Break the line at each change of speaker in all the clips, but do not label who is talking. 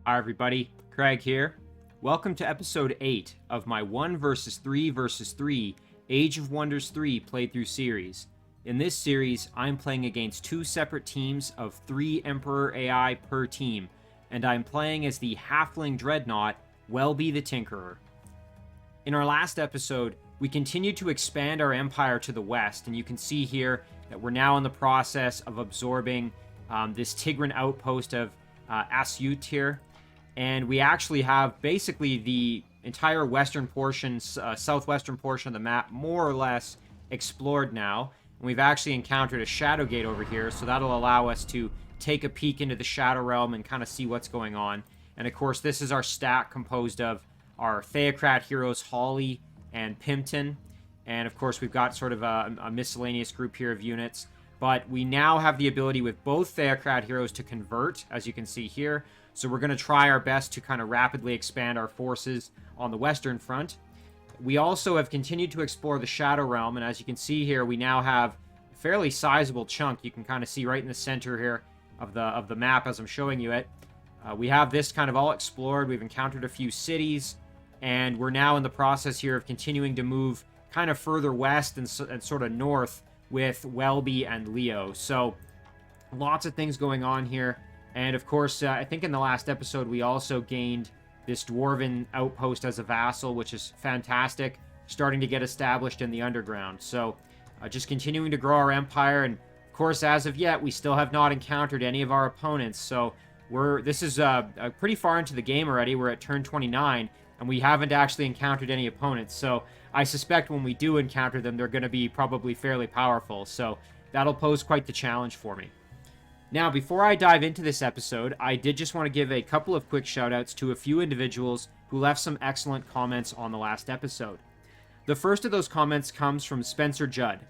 Hi everybody, Craig here. Welcome to episode 8 of my 1 versus 3 versus 3 Age of Wonders 3 playthrough series. In this series, I'm playing against 2 separate teams of 3 Emperor AI per team, and I'm playing as the Halfling Dreadnought, Welby the Tinkerer. In our last episode, we continued to expand our empire to the west, and you can see here that we're now in the process of absorbing this Tigran outpost of Asyut here. And we actually have basically the entire western portion, southwestern portion of the map more or less explored now. And we've actually encountered a shadow gate over here, so that'll allow us to take a peek into the Shadow Realm and kind of see what's going on. And of course, this is our stack composed of our Theocrat heroes, Holly and Pimpton. And of course, we've got sort of a miscellaneous group here of units. But we now have the ability with both Theocrat heroes to convert, as you can see here. So we're going to try our best to kind of rapidly expand our forces on the western front. We also have continued to explore the Shadow Realm, and as you can see here, we now have a fairly sizable chunk. You can kind of see right in the center here of the map as I'm showing you it. We have this kind of all explored. We've encountered a few cities, and we're now in the process here of continuing to move kind of further west and sort of north with Welby and Leo. So lots of things going on here. And of course, I think in the last episode, we also gained this Dwarven outpost as a vassal, which is fantastic, starting to get established in the underground. So just continuing to grow our empire. And of course, as of yet, we still have not encountered any of our opponents. So this is pretty far into the game already. We're at turn 29, and we haven't actually encountered any opponents. So I suspect when we do encounter them, they're going to be probably fairly powerful. So that'll pose quite the challenge for me. Now, before I dive into this episode, I did just want to give a couple of quick shoutouts to a few individuals who left some excellent comments on the last episode. The first of those comments comes from Spencer Judd.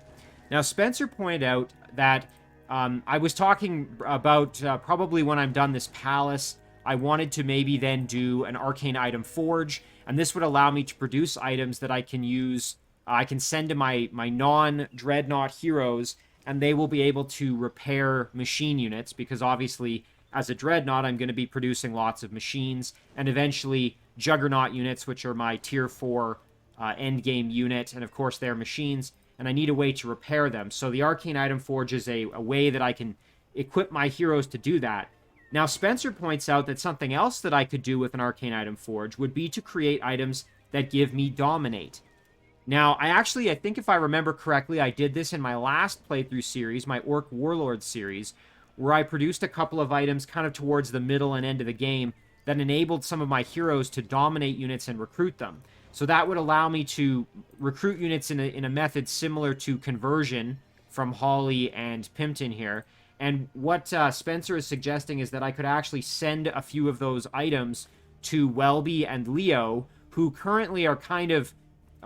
Now, Spencer pointed out that I was talking about probably when I'm done this palace, I wanted to maybe then do an arcane item forge, and this would allow me to produce items that I can use, I can send to my non-dreadnought heroes, and they will be able to repair machine units, because obviously, as a dreadnought, I'm going to be producing lots of machines, and eventually juggernaut units, which are my tier 4 endgame unit, and of course they're machines, and I need a way to repair them. So the Arcane Item Forge is a way that I can equip my heroes to do that. Now, Spencer points out that something else that I could do with an Arcane Item Forge would be to create items that give me Dominate. Now, I think if I remember correctly, I did this in my last playthrough series, my Orc Warlord series, where I produced a couple of items kind of towards the middle and end of the game that enabled some of my heroes to dominate units and recruit them. So that would allow me to recruit units in a method similar to conversion from Holly and Pimpton here. And what Spencer is suggesting is that I could actually send a few of those items to Welby and Leo, who currently are kind of,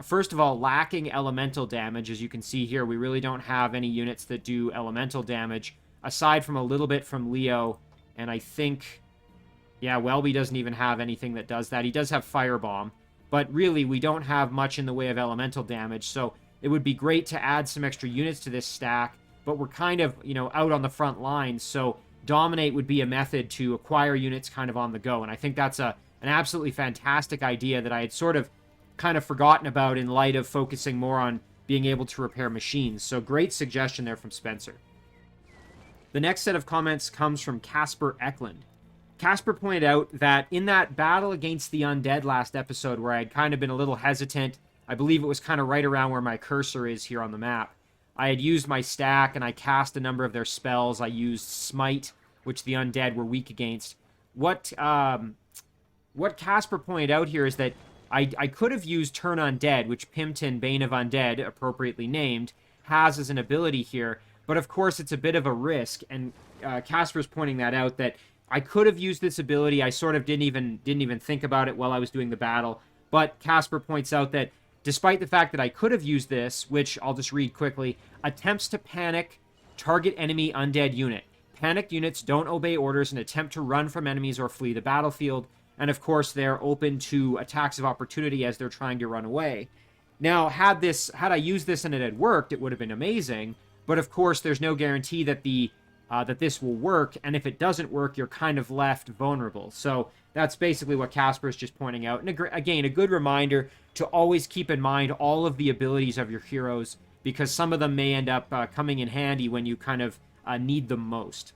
first of all, lacking elemental damage. As you can see here, we really don't have any units that do elemental damage, aside from a little bit from Leo, and I think, yeah, Welby doesn't even have anything that does that. He does have Firebomb, but really, we don't have much in the way of elemental damage, so it would be great to add some extra units to this stack, but we're kind of, out on the front lines, so Dominate would be a method to acquire units kind of on the go, and I think that's an absolutely fantastic idea that I had sort of kind of forgotten about in light of focusing more on being able to repair machines. So great suggestion there from Spencer. The next set of comments comes from Casper Eklund. Casper pointed out that in that battle against the undead last episode, where I had kind of been a little hesitant, I believe it was kind of right around where my cursor is here on the map, I had used my stack and I cast a number of their spells. I used Smite, which the undead were weak against. What Casper pointed out here is that I could have used Turn Undead, which Pimpton, Bane of Undead, appropriately named, has as an ability here. But of course, it's a bit of a risk, and Casper's pointing that out, that I could have used this ability. I sort of didn't even think about it while I was doing the battle. But Casper points out that despite the fact that I could have used this, which I'll just read quickly, attempts to panic target enemy undead unit. Panicked units don't obey orders and attempt to run from enemies or flee the battlefield. And of course, they're open to attacks of opportunity as they're trying to run away. Now, had I used this and it had worked, it would have been amazing. But of course, there's no guarantee that the that this will work, and if it doesn't work, you're kind of left vulnerable. So that's basically what Casper is just pointing out. And again, a good reminder to always keep in mind all of the abilities of your heroes, because some of them may end up coming in handy when you kind of need them most.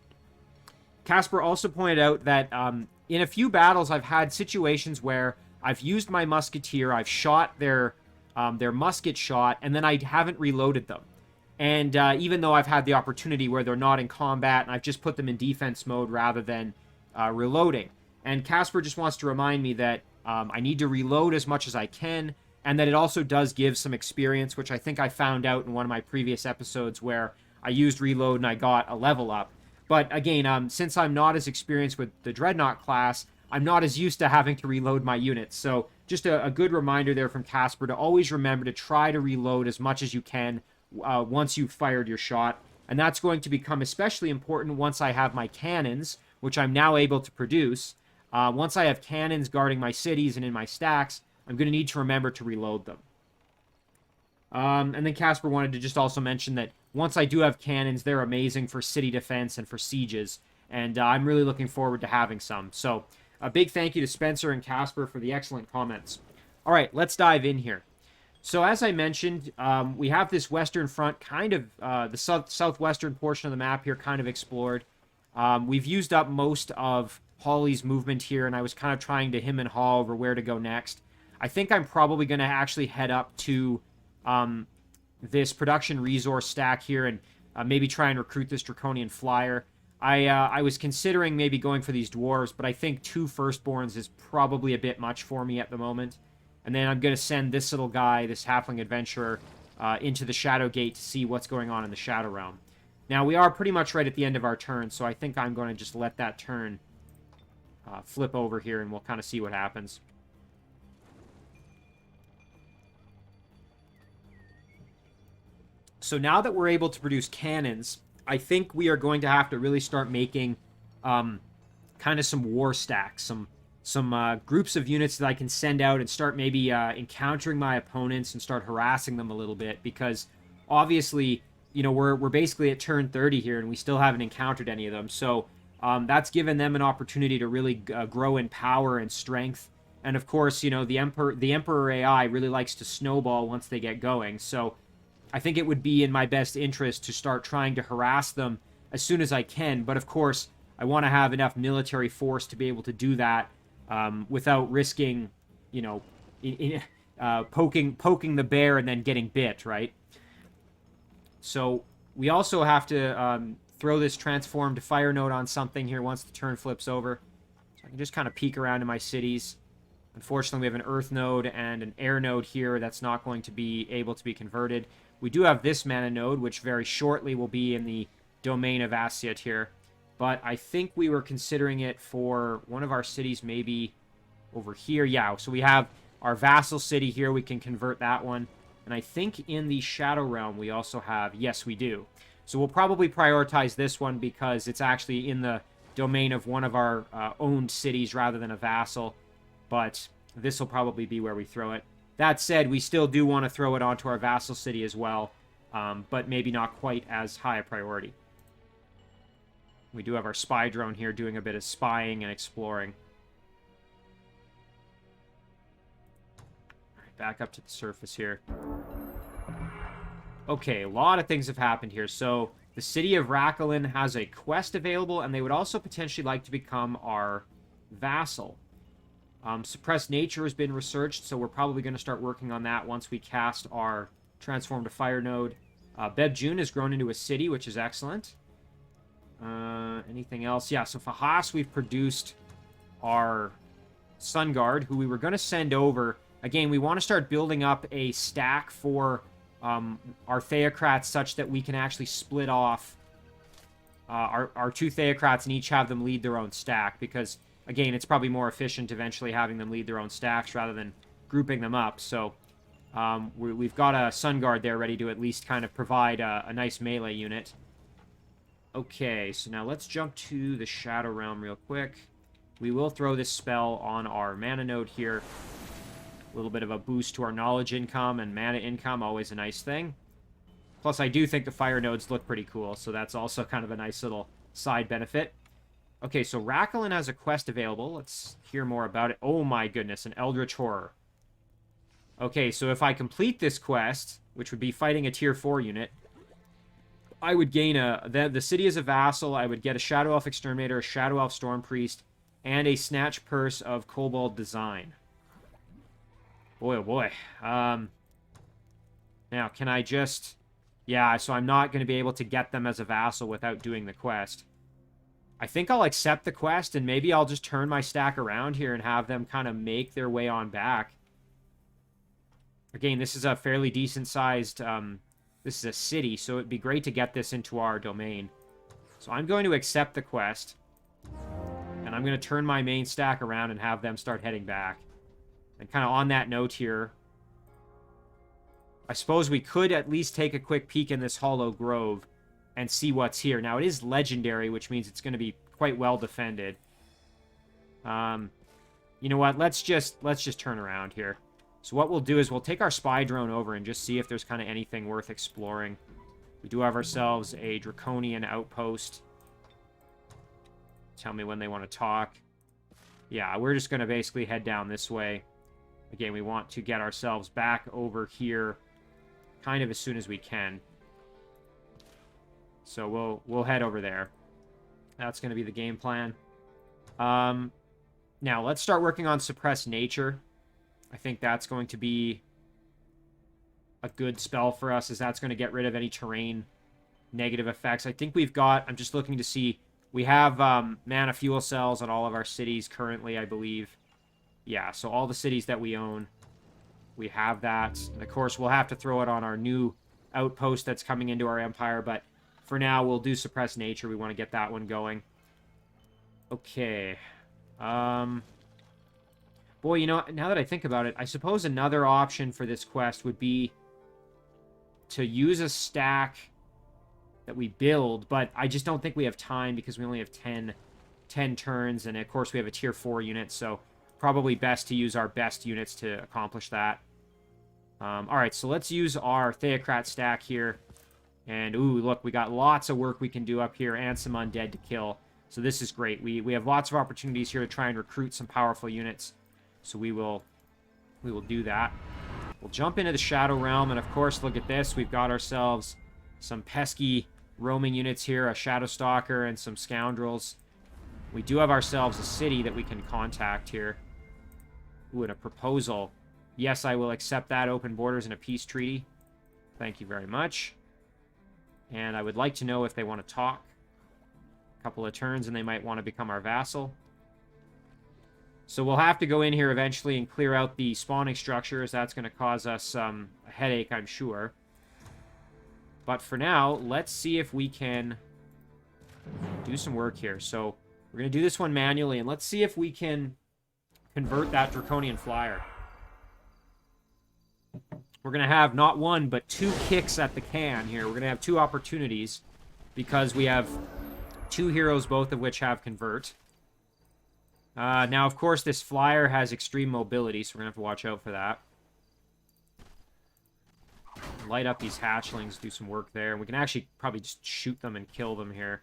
Casper also pointed out that in a few battles, I've had situations where I've used my musketeer, I've shot their musket shot, and then I haven't reloaded them. And even though I've had the opportunity where they're not in combat, and I've just put them in defense mode rather than reloading. And Casper just wants to remind me that I need to reload as much as I can, and that it also does give some experience, which I think I found out in one of my previous episodes where I used reload and I got a level up. But again, since I'm not as experienced with the Dreadnought class, I'm not as used to having to reload my units. So just a good reminder there from Casper to always remember to try to reload as much as you can once you've fired your shot. And that's going to become especially important once I have my cannons, which I'm now able to produce. Once I have cannons guarding my cities and in my stacks, I'm going to need to remember to reload them. And then Casper wanted to just also mention that once I do have cannons, they're amazing for city defense and for sieges. And I'm really looking forward to having some. So a big thank you to Spencer and Casper for the excellent comments. All right, let's dive in here. So as I mentioned, we have this western front, kind of the southwestern portion of the map here kind of explored. We've used up most of Holly's movement here, and I was kind of trying to hem and haw over where to go next. I think I'm probably going to actually head up to this production resource stack here and maybe try and recruit this Draconian Flyer. I was considering maybe going for these dwarves, but I think 2 firstborns is probably a bit much for me at the moment. And then I'm going to send this little guy, this halfling adventurer, into the Shadow Gate to see what's going on in the Shadow Realm. Now, we are pretty much right at the end of our turn, so I think I'm going to just let that turn flip over here, and we'll kind of see what happens. So now that we're able to produce cannons, I think we are going to have to really start making kind of some war stacks, some groups of units that I can send out and start maybe encountering my opponents and start harassing them a little bit, because obviously, you know, we're basically at turn 30 here and we still haven't encountered any of them. So that's given them an opportunity to really grow in power and strength. And of course, you know, the Emperor AI really likes to snowball once they get going. So I think it would be in my best interest to start trying to harass them as soon as I can. But of course, I want to have enough military force to be able to do that without risking, you know, poking the bear and then getting bit, right? So we also have to throw this transformed fire node on something here once the turn flips over. So I can just kind of peek around in my cities. Unfortunately, we have an earth node and an air node here that's not going to be able to be converted. We do have this mana node, which very shortly will be in the domain of Assiat here. But I think we were considering it for one of our cities, maybe over here. Yeah, so we have our vassal city here. We can convert that one. And I think in the Shadow Realm we also have... Yes, we do. So we'll probably prioritize this one because it's actually in the domain of one of our owned cities rather than a vassal. But this will probably be where we throw it. That said, we still do want to throw it onto our vassal city as well. But maybe not quite as high a priority. We do have our spy drone here doing a bit of spying and exploring. All right, back up to the surface here. Okay, a lot of things have happened here. So, the city of Rakalin has a quest available, and they would also potentially like to become our vassal. Suppressed Nature has been researched, so we're probably going to start working on that once we cast our Transform to Fire node. Bebjun has grown into a city, which is excellent. Anything else? Yeah, so Fahas, we've produced our Sun Guard, who we were going to send over. Again, we want to start building up a stack for our Theocrats such that we can actually split off our 2 Theocrats and each have them lead their own stack, because, again, it's probably more efficient eventually having them lead their own stacks rather than grouping them up. So we've got a Sun Guard there ready to at least kind of provide a nice melee unit. Okay, so now let's jump to the Shadow Realm real quick. We will throw this spell on our mana node here. A little bit of a boost to our knowledge income and mana income, always a nice thing. Plus, I do think the fire nodes look pretty cool, so that's also kind of a nice little side benefit. Okay, so Rackalin has a quest available. Let's hear more about it. Oh my goodness, an Eldritch Horror. Okay, so if I complete this quest, which would be fighting a tier 4 unit, I would gain the city as a vassal. I would get a Shadow Elf Exterminator, a Shadow Elf Storm Priest, and a Snatch Purse of Kobold Design. Boy, oh boy. Now, can I just... Yeah, so I'm not going to be able to get them as a vassal without doing the quest. I think I'll accept the quest, and maybe I'll just turn my stack around here and have them kind of make their way on back. Again, this is a fairly decent-sized... this is a city, so it'd be great to get this into our domain. So I'm going to accept the quest. And I'm going to turn my main stack around and have them start heading back. And kind of on that note here, I suppose we could at least take a quick peek in this Hollow Grove and see what's here. Now, it is legendary, which means it's going to be quite well defended. You know what? Let's just turn around here. So what we'll do is we'll take our spy drone over and just see if there's kind of anything worth exploring. We do have ourselves a Draconian outpost. Tell me when they want to talk. Yeah, we're just going to basically head down this way. Again, we want to get ourselves back over here kind of as soon as we can. So we'll head over there. That's going to be the game plan. Now, let's start working on Suppress Nature. I think that's going to be a good spell for us, as that's going to get rid of any terrain negative effects. I think we've got... I'm just looking to see... We have mana fuel cells on all of our cities currently, I believe. Yeah, so all the cities that we own, we have that. And of course, we'll have to throw it on our new outpost that's coming into our empire, but for now, we'll do Suppress Nature. We want to get that one going. Okay. Boy, you know, now that I think about it, I suppose another option for this quest would be to use a stack that we build, but I just don't think we have time because we only have 10 turns, and of course we have a tier 4 unit, so probably best to use our best units to accomplish that. Alright, so let's use our Theocrat stack here. And, ooh, look, we got lots of work we can do up here and some undead to kill. So this is great. We have lots of opportunities here to try and recruit some powerful units. So we will do that. We'll jump into the Shadow Realm, and of course, look at this. We've got ourselves some pesky roaming units here, a Shadow Stalker and some Scoundrels. We do have ourselves a city that we can contact here. Ooh, and a proposal. Yes, I will accept that. Open borders and a peace treaty. Thank you very much. And I would like to know if they want to talk. A couple of turns and they might want to become our vassal. So we'll have to go in here eventually and clear out the spawning structures. That's going to cause us a headache, I'm sure. But for now, let's see if we can do some work here. So we're going to do this one manually, and let's see if we can convert that Draconian Flyer. We're going to have not one, but 2 kicks at the can here. We're going to have 2 opportunities because we have 2 heroes, both of which have convert. Now, of course, this flyer has extreme mobility, so we're going to have to watch out for that. Light up these hatchlings, do some work there. And we can actually probably just shoot them and kill them here.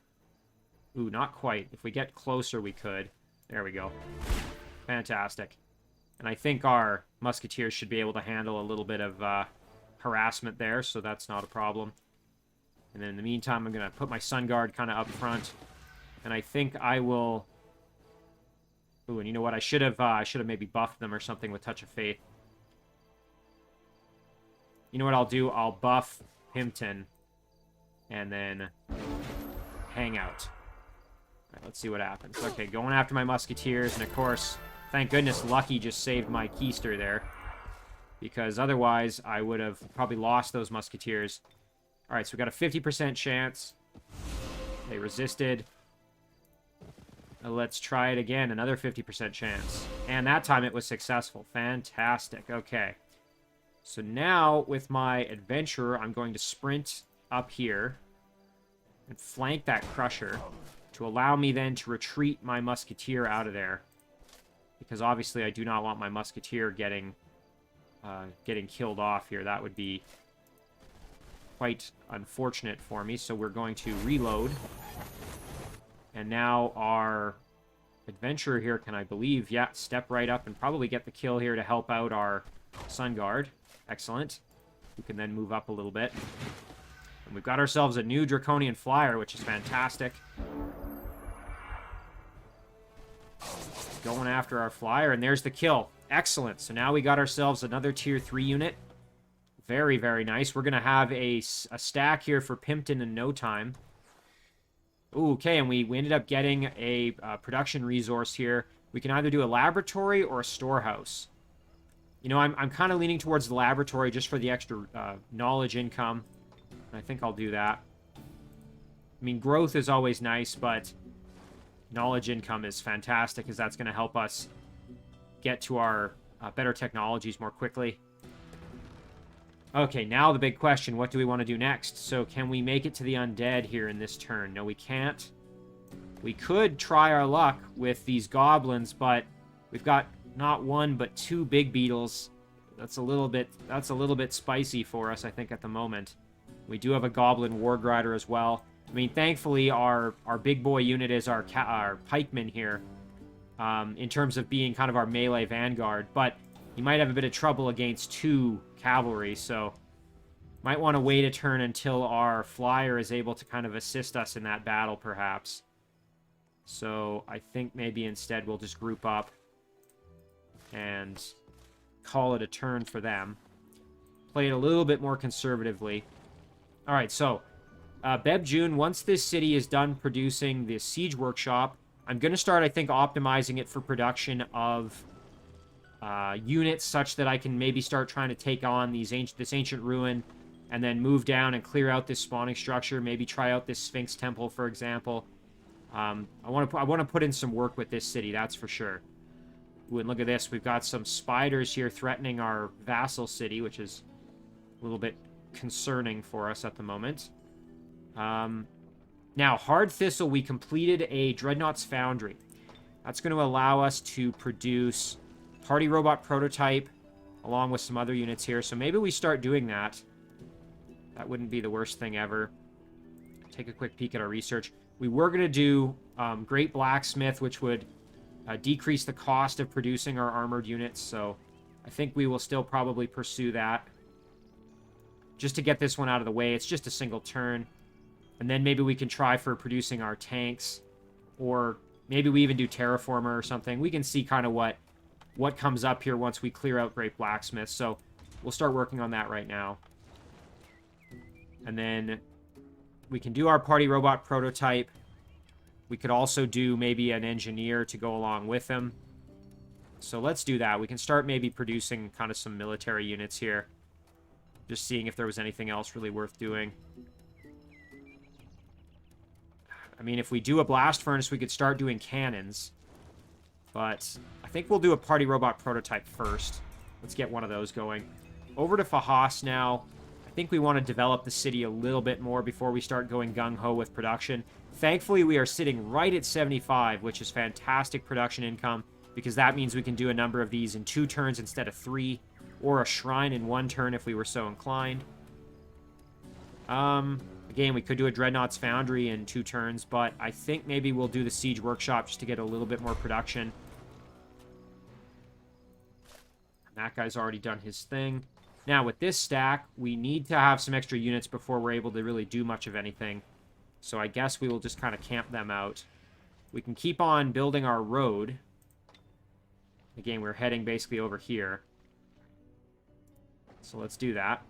Ooh, not quite. If we get closer, we could. There we go. Fantastic. And I think our musketeers should be able to handle a little bit of harassment there, so that's not a problem. And then in the meantime, I'm going to put my Sun Guard kind of up front. And I think I will... Ooh, and you know what? I should have maybe buffed them or something with Touch of Faith. You know what I'll do? I'll buff Pimpton and then hang out. All right, let's see what happens. Okay, going after my musketeers, and of course, thank goodness Lucky just saved my keister there, because otherwise I would have probably lost those musketeers. All right, so we got a 50% chance. They resisted. Let's try it again. Another 50% chance. And that time it was successful. Fantastic. Okay. So now, with my adventurer, I'm going to sprint up here and flank that crusher to allow me then to retreat my musketeer out of there. Because obviously I do not want my musketeer getting killed off here. That would be quite unfortunate for me. So we're going to reload. And now our adventurer here can, I believe, yeah, step right up and probably get the kill here to help out our Sun Guard. Excellent. We can then move up a little bit. And we've got ourselves a new Draconian Flyer, which is fantastic. Going after our Flyer, and there's the kill. Excellent. So now we got ourselves another Tier 3 unit. Very, very nice. We're going to have a stack here for Pimpton in no time. Ooh, okay, and we ended up getting a production resource here. We can either do a laboratory or a storehouse. You know, I'm kind of leaning towards the laboratory just for the extra knowledge income. I think I'll do that. I mean, growth is always nice, but knowledge income is fantastic because that's going to help us get to our better technologies more quickly. Okay, now the big question, what do we want to do next? So can we make it to the undead here in this turn? No, we can't. We could try our luck with these goblins, but we've got not one but two big beetles. That's a little bit spicy for us, I think, at the moment. We do have a goblin warg rider as well. I mean, thankfully, our big boy unit is our pikeman here, in terms of being kind of our melee vanguard, but he might have a bit of trouble against two cavalry, so might want to wait a turn until our flyer is able to kind of assist us in that battle, perhaps. So I think maybe instead we'll just group up and call it a turn for them. Play it a little bit more conservatively. All right, so Bebjune, once this city is done producing the siege workshop, I'm going to start, I think, optimizing it for production of units such that I can maybe start trying to take on this ancient ruin and then move down and clear out this spawning structure, maybe try out this Sphinx Temple, for example. I want to put in some work with this city, that's for sure. Ooh, and look at this. We've got some spiders here threatening our vassal city, which is a little bit concerning for us at the moment. Now, Hard Thistle, we completed a Dreadnought's Foundry. That's going to allow us to produce Party Robot Prototype along with some other units here. So maybe we start doing that. That wouldn't be the worst thing ever. Take a quick peek at our research. We were going to do Great Blacksmith, which would decrease the cost of producing our armored units. So I think we will still probably pursue that. Just to get this one out of the way. It's just a single turn. And then maybe we can try for producing our tanks. Or maybe we even do Terraformer or something. We can see kind of what comes up here once we clear out Great Blacksmith. So we'll start working on that right now. And then we can do our Party Robot Prototype. We could also do maybe an engineer to go along with him. So let's do that. We can start maybe producing kind of some military units here. Just seeing if there was anything else really worth doing. I mean, if we do a blast furnace, we could start doing cannons. But I think we'll do a Party Robot Prototype first. Let's get one of those going. Over to Fahas now. I think we want to develop the city a little bit more before we start going gung-ho with production. Thankfully, we are sitting right at 75, which is fantastic production income, because that means we can do a number of these in 2 turns instead of 3, or a shrine in 1 turn if we were so inclined. Again, we could do a Dreadnought's Foundry in 2 turns, but I think maybe we'll do the Siege Workshop just to get a little bit more production. And that guy's already done his thing. Now, with this stack, we need to have some extra units before we're able to really do much of anything. So I guess we will just kind of camp them out. We can keep on building our road. Again, we're heading basically over here. So let's do that.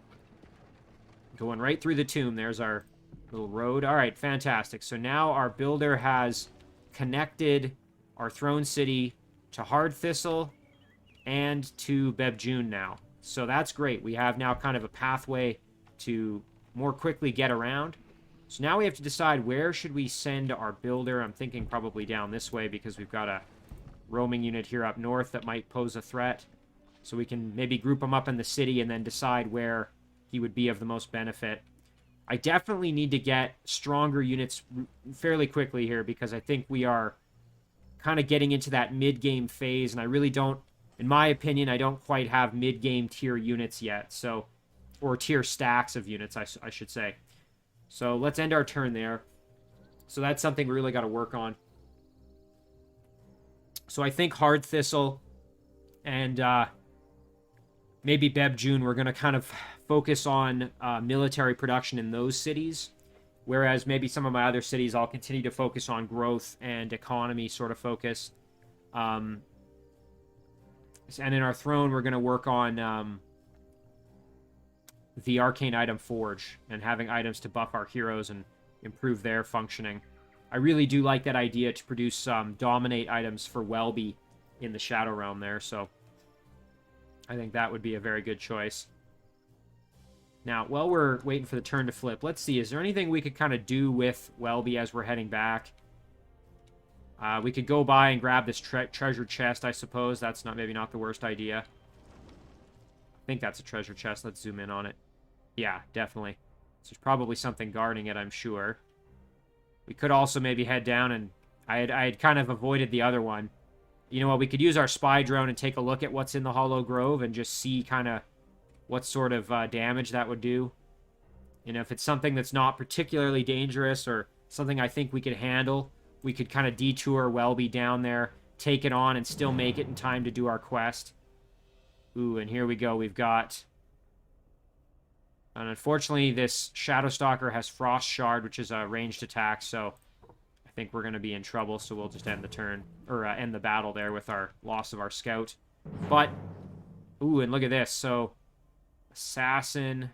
Going right through the tomb. There's our little road. All right, fantastic. So now our builder has connected our throne city to Hard Thistle and to Bebjune now. So that's great. We have now kind of a pathway to more quickly get around. So now we have to decide where should we send our builder. I'm thinking probably down this way because we've got a roaming unit here up north that might pose a threat. So we can maybe group him up in the city and then decide where he would be of the most benefit. I definitely need to get stronger units fairly quickly here because I think we are kind of getting into that mid-game phase, and I really don't, in my opinion, I don't quite have mid-game tier units yet, so, or tier stacks of units, I should say. So let's end our turn there. So that's something we really got to work on. So I think Hard Thistle and maybe Beb June, we're going to kind of focus on military production in those cities. Whereas maybe some of my other cities, I'll continue to focus on growth and economy sort of focus. And in our throne, we're going to work on the Arcane item forge and having items to buff our heroes and improve their functioning. I really do like that idea to produce some dominate items for Welby in the Shadow Realm there, so I think that would be a very good choice. Now, while we're waiting for the turn to flip, let's see, is there anything we could kind of do with Welby as we're heading back? We could go by and grab this treasure chest, I suppose. That's maybe not the worst idea. I think that's a treasure chest. Let's zoom in on it. Yeah, definitely. So there's probably something guarding it, I'm sure. We could also maybe head down, and I had kind of avoided the other one. You know what, we could use our spy drone and take a look at what's in the Hollow Grove and just see kind of what sort of damage that would do. You know, if it's something that's not particularly dangerous or something I think we could handle, we could kind of detour Welby down there, take it on, and still make it in time to do our quest. Ooh, and here we go. We've got... And unfortunately, this Shadow Stalker has Frost Shard, which is a ranged attack, so I think we're going to be in trouble, so we'll just end the turn, or end the battle there with our loss of our scout. But, ooh, and look at this. So, Assassin,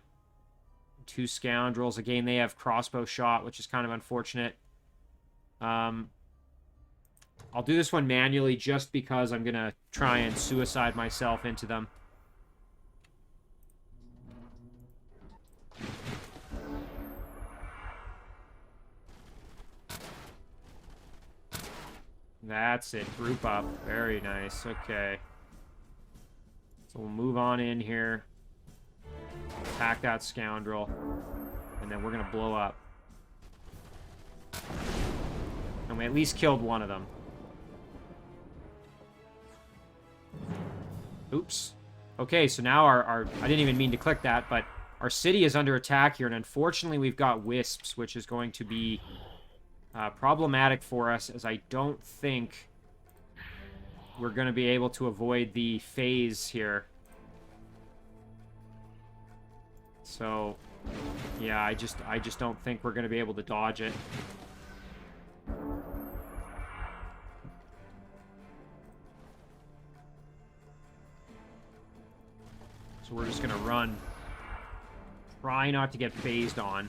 2 Scoundrels. Again, they have crossbow shot, which is kind of unfortunate. I'll do this one manually just because I'm going to try and suicide myself into them. That's it. Group up. Very nice. Okay. So we'll move on in here. Attack that scoundrel. And then we're going to blow up. And we at least killed one of them. Oops. Okay, so now our I didn't even mean to click that, but our city is under attack here, and unfortunately we've got wisps, which is going to be problematic for us, as I don't think we're going to be able to avoid the phase here. So, yeah, I just don't think we're going to be able to dodge it. So we're just going to run. Try not to get phased on.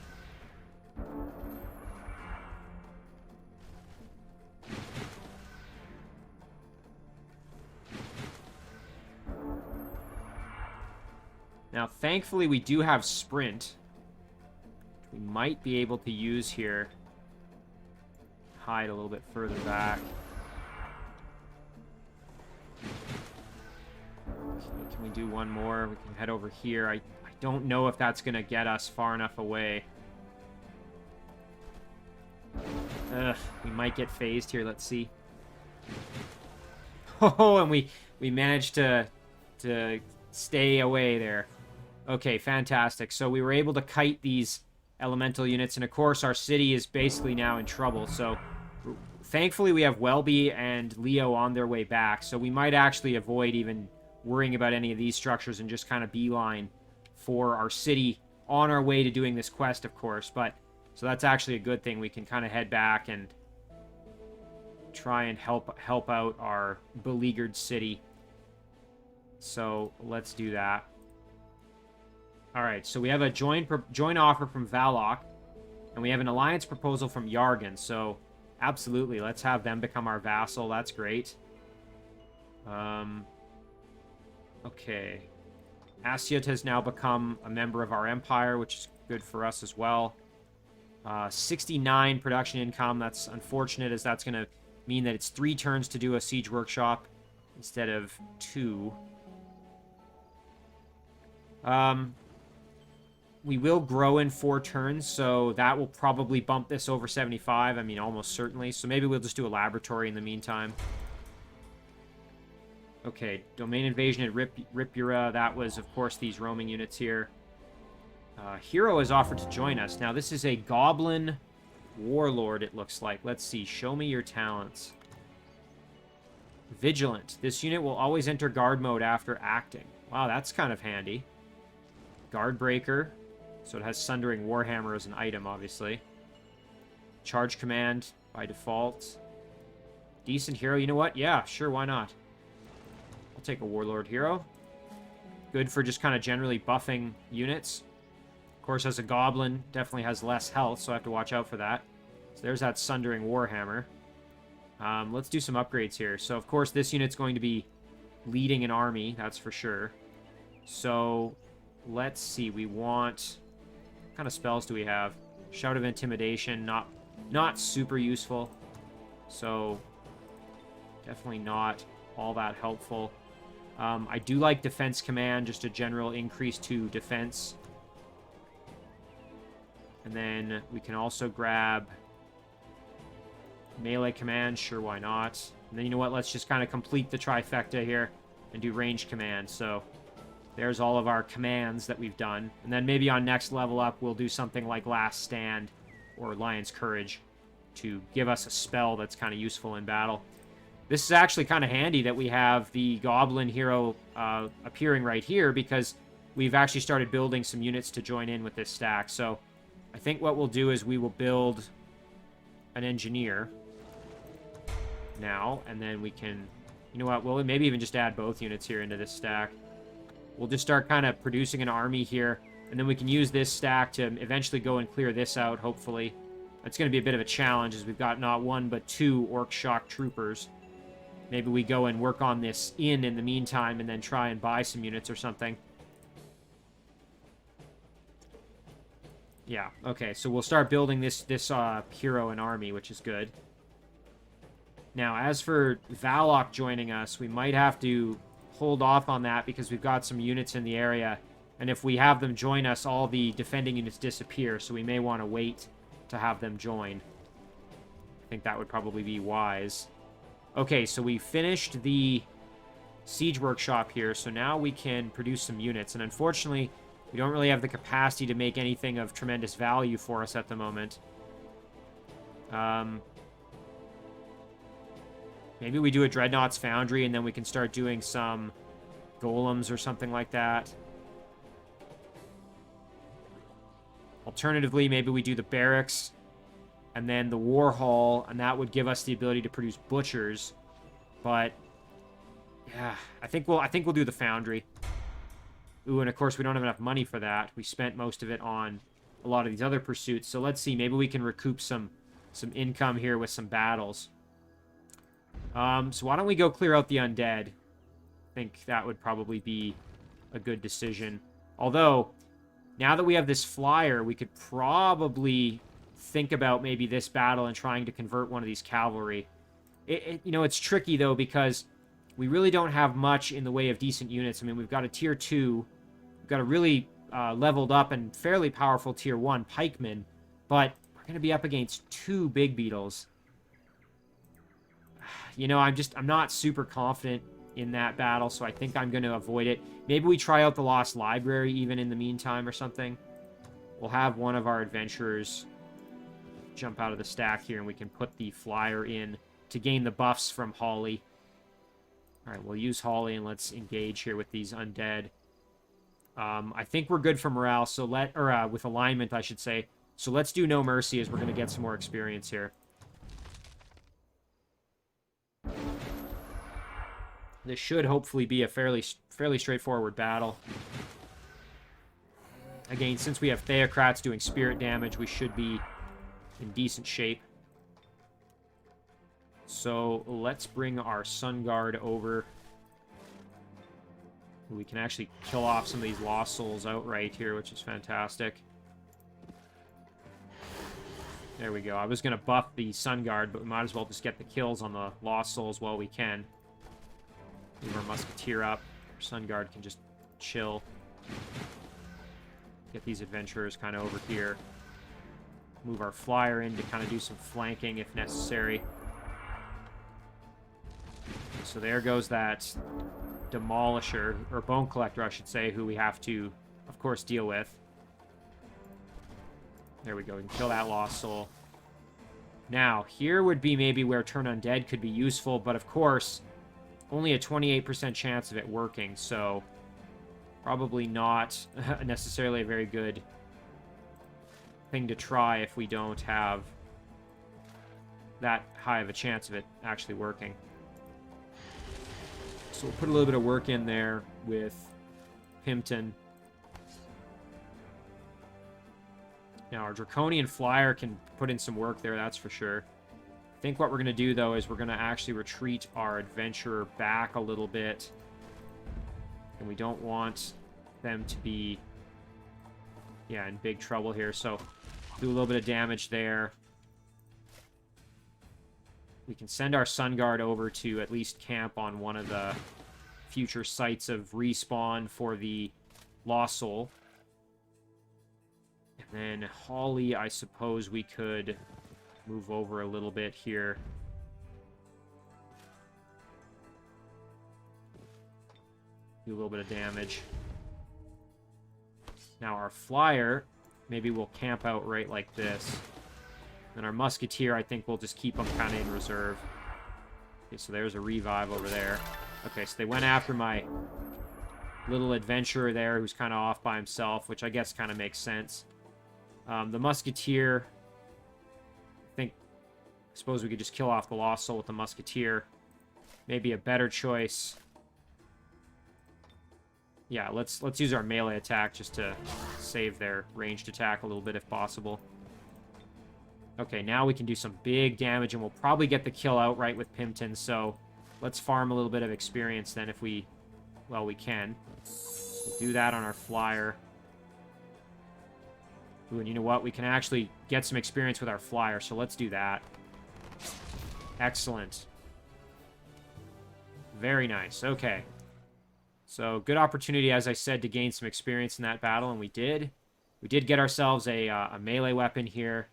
Now, thankfully, we do have sprint. We might be able to use here. Hide a little bit further back. Okay, can we do one more? We can head over here. I don't know if that's going to get us far enough away. Ugh, we might get phased here. Let's see. Oh, and we managed to stay away there. Okay, fantastic. So we were able to kite these elemental units, and of course our city is basically now in trouble. So thankfully we have Welby and Leo on their way back, so we might actually avoid even worrying about any of these structures and just kind of beeline for our city on our way to doing this quest, of course. But so that's actually a good thing. We can kind of head back and try and help out our beleaguered city. So let's do that. All right, so we have a joint offer from Valok, and we have an alliance proposal from Yargan. So absolutely, let's have them become our vassal. That's great. Okay. Asyut has now become a member of our empire, which is good for us as well. 69 production income. That's unfortunate, as that's going to mean that it's 3 turns to do a siege workshop instead of 2. We will grow in 4 turns, so that will probably bump this over 75. I mean, almost certainly. So maybe we'll just do a laboratory in the meantime. Okay, domain invasion at Ripura. That was, of course, these roaming units here. Hero has offered to join us. Now, this is a goblin Warlord, it looks like. Let's see. Show me your talents. Vigilant. This unit will always enter guard mode after acting. Wow, that's kind of handy. Guard Breaker. So it has Sundering Warhammer as an item, obviously. Charge Command by default. Decent hero. You know what? Yeah, sure, why not? I'll take a Warlord hero. Good for just kind of generally buffing units. Of course, as a Goblin, definitely has less health, so I have to watch out for that. So there's that Sundering Warhammer. Let's do some upgrades here. So, of course, this unit's going to be leading an army, that's for sure. So, let's see. We want... What kind of spells do we have? Shout of Intimidation, not super useful. So, definitely not all that helpful. I do like Defense Command, just a general increase to defense. And then we can also grab Melee Command, sure, why not? And then, you know what, let's just kind of complete the trifecta here and do Range Command. So, there's all of our commands that we've done. And then maybe on next level up, we'll do something like Last Stand or Lion's Courage to give us a spell that's kind of useful in battle. This is actually kind of handy that we have the Goblin hero appearing right here, because we've actually started building some units to join in with this stack. So I think what we'll do is we will build an Engineer now, and then we can, you know what, we'll maybe even just add both units here into this stack. We'll just start kind of producing an army here, and then we can use this stack to eventually go and clear this out, hopefully. It's going to be a bit of a challenge, as we've got not one, but two Orc Shock Troopers. Maybe we go and work on this in the meantime, and then try and buy some units or something. Yeah, okay, so we'll start building this hero and army, which is good. Now, as for Valok joining us, we might have to hold off on that because we've got some units in the area, and if we have them join us, all the defending units disappear, so we may want to wait to have them join. I think that would probably be wise. Okay, so we finished the Siege Workshop here, so now we can produce some units, and unfortunately, we don't really have the capacity to make anything of tremendous value for us at the moment. Maybe we do a Dreadnought's Foundry, and then we can start doing some Golems or something like that. Alternatively, maybe we do the Barracks, and then the War Hall, and that would give us the ability to produce Butchers. But, yeah, I think we'll do the Foundry. Ooh, and of course, we don't have enough money for that. We spent most of it on a lot of these other pursuits. So let's see, maybe we can recoup some income here with some battles. So why don't we go clear out the undead? I think that would probably be a good decision. Although, now that we have this flyer, we could probably think about maybe this battle and trying to convert one of these cavalry. You know, it's tricky, though, because we really don't have much in the way of decent units. I mean, we've got a tier 2. We've got a really leveled up and fairly powerful tier 1 pikeman. But we're going to be up against 2 big beetles. You know, I'm not super confident in that battle, so I think I'm going to avoid it. Maybe we try out the Lost Library even in the meantime or something. We'll have one of our adventurers jump out of the stack here, and we can put the flyer in to gain the buffs from Holly. Alright, we'll use Holly, and let's engage here with these undead. I think we're good for morale, so with alignment, I should say. So let's do No Mercy, as we're going to get some more experience here. This should hopefully be a fairly straightforward battle. Again, since we have Theocrats doing spirit damage, we should be in decent shape. So let's bring our Sun Guard over. We can actually kill off some of these Lost Souls outright here, which is fantastic. There we go. I was going to buff the Sun Guard, but we might as well just get the kills on the Lost Souls while we can. Move our Musketeer up. Our Sun Guard can just chill. Get these adventurers kind of over here. Move our Flyer in to kind of do some flanking if necessary. So there goes that Demolisher, or Bone Collector, I should say, who we have to, of course, deal with. There we go. We can kill that Lost Soul. Now, here would be maybe where turn undead could be useful, but of course, only a 28% chance of it working, so probably not necessarily a very good thing to try if we don't have that high of a chance of it actually working. So we'll put a little bit of work in there with Pimpton. Now, our Draconian Flyer can put in some work there, that's for sure. I think what we're going to do, though, is we're going to actually retreat our Adventurer back a little bit. And we don't want them to be, yeah, in big trouble here. So, do a little bit of damage there. We can send our Sun Guard over to at least camp on one of the future sites of respawn for the Lost Soul. And then Holly, I suppose we could move over a little bit here. Do a little bit of damage. Now our Flyer, maybe we'll camp out right like this. And our Musketeer, I think we'll just keep them kind of in reserve. Okay, so there's a revive over there. Okay, so they went after my little adventurer there who's kind of off by himself, which I guess kind of makes sense. The Musketeer, I suppose we could just kill off the Lost Soul with the Musketeer. Maybe a better choice. Yeah, let's use our melee attack just to save their ranged attack a little bit if possible. Okay, now we can do some big damage, and we'll probably get the kill outright with Pimpton, so let's farm a little bit of experience then if we, well, we can. So we'll do that on our Flyer. Ooh, and you know what? We can actually get some experience with our Flyer, so let's do that. Excellent. Very nice. Okay. So, good opportunity, as I said, to gain some experience in that battle, and we did. We did get ourselves a melee weapon here.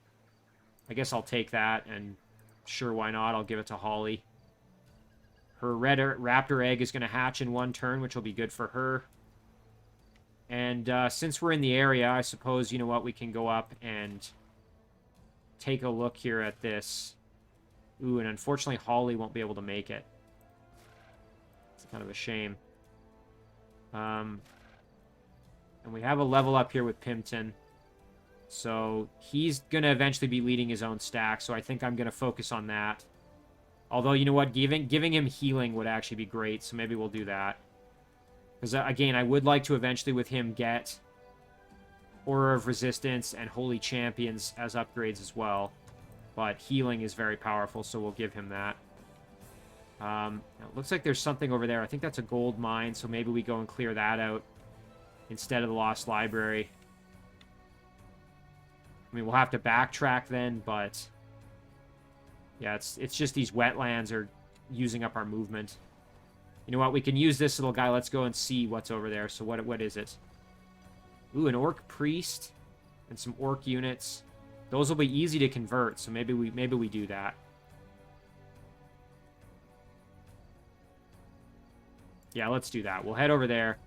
I guess I'll take that, and sure, why not? I'll give it to Holly. Her red raptor egg is going to hatch in one turn, which will be good for her. And since we're in the area, I suppose, you know what, we can go up and take a look here at this. Ooh, and unfortunately, Holly won't be able to make it. It's kind of a shame. And we have a level up here with Pimpton. So he's going to eventually be leading his own stack, so I think I'm going to focus on that. Although, you know what, giving him healing would actually be great, so maybe we'll do that. Because, again, I would like to eventually with him get Aura of Resistance and Holy Champions as upgrades as well. But healing is very powerful, so we'll give him that. Now, it looks like there's something over there. I think that's a gold mine, so maybe we go and clear that out instead of the Lost Library. I mean, we'll have to backtrack then, but yeah, it's just these wetlands are using up our movement. You know what? We can use this little guy. Let's go and see what's over there. So what is it? Ooh, an Orc Priest and some Orc units. Those will be easy to convert, so maybe we do that. Yeah, let's do that. We'll head over there.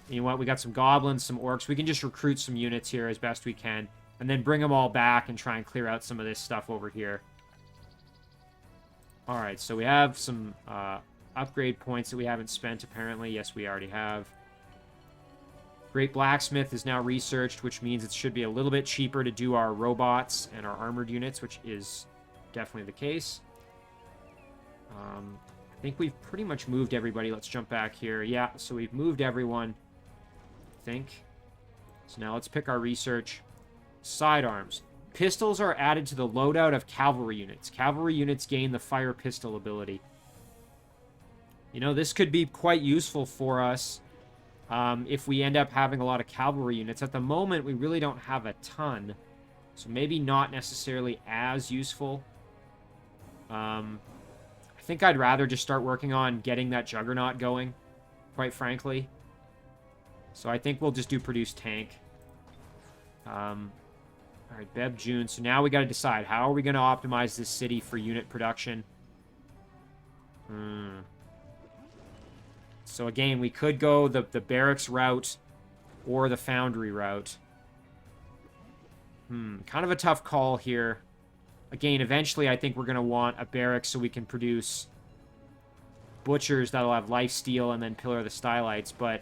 You know what? We got some goblins, some orcs. We can just recruit some units here as best we can. And then bring them all back and try and clear out some of this stuff over here. Alright, so we have some upgrade points that we haven't spent, apparently. Yes, we already have. Great Blacksmith is now researched, which means it should be a little bit cheaper to do our robots and our armored units, which is definitely the case. I think we've pretty much moved everybody. Let's jump back here. Yeah, so we've moved everyone, I think. So now let's pick our research. Sidearms. Pistols are added to the loadout of cavalry units. Cavalry units gain the fire pistol ability. You know, this could be quite useful for us if we end up having a lot of cavalry units. At the moment, we really don't have a ton, so maybe not necessarily as useful. I think I'd rather just start working on getting that Juggernaut going, quite frankly. So I think we'll just do produce tank. Alright, Beb June. So now we got to decide, how are we going to optimize this city for unit production? So again, we could go the barracks route or the Foundry route. Kind of a tough call here. Again, eventually I think we're going to want a barracks so we can produce butchers that'll have lifesteal and then Pillar of the Stylites, but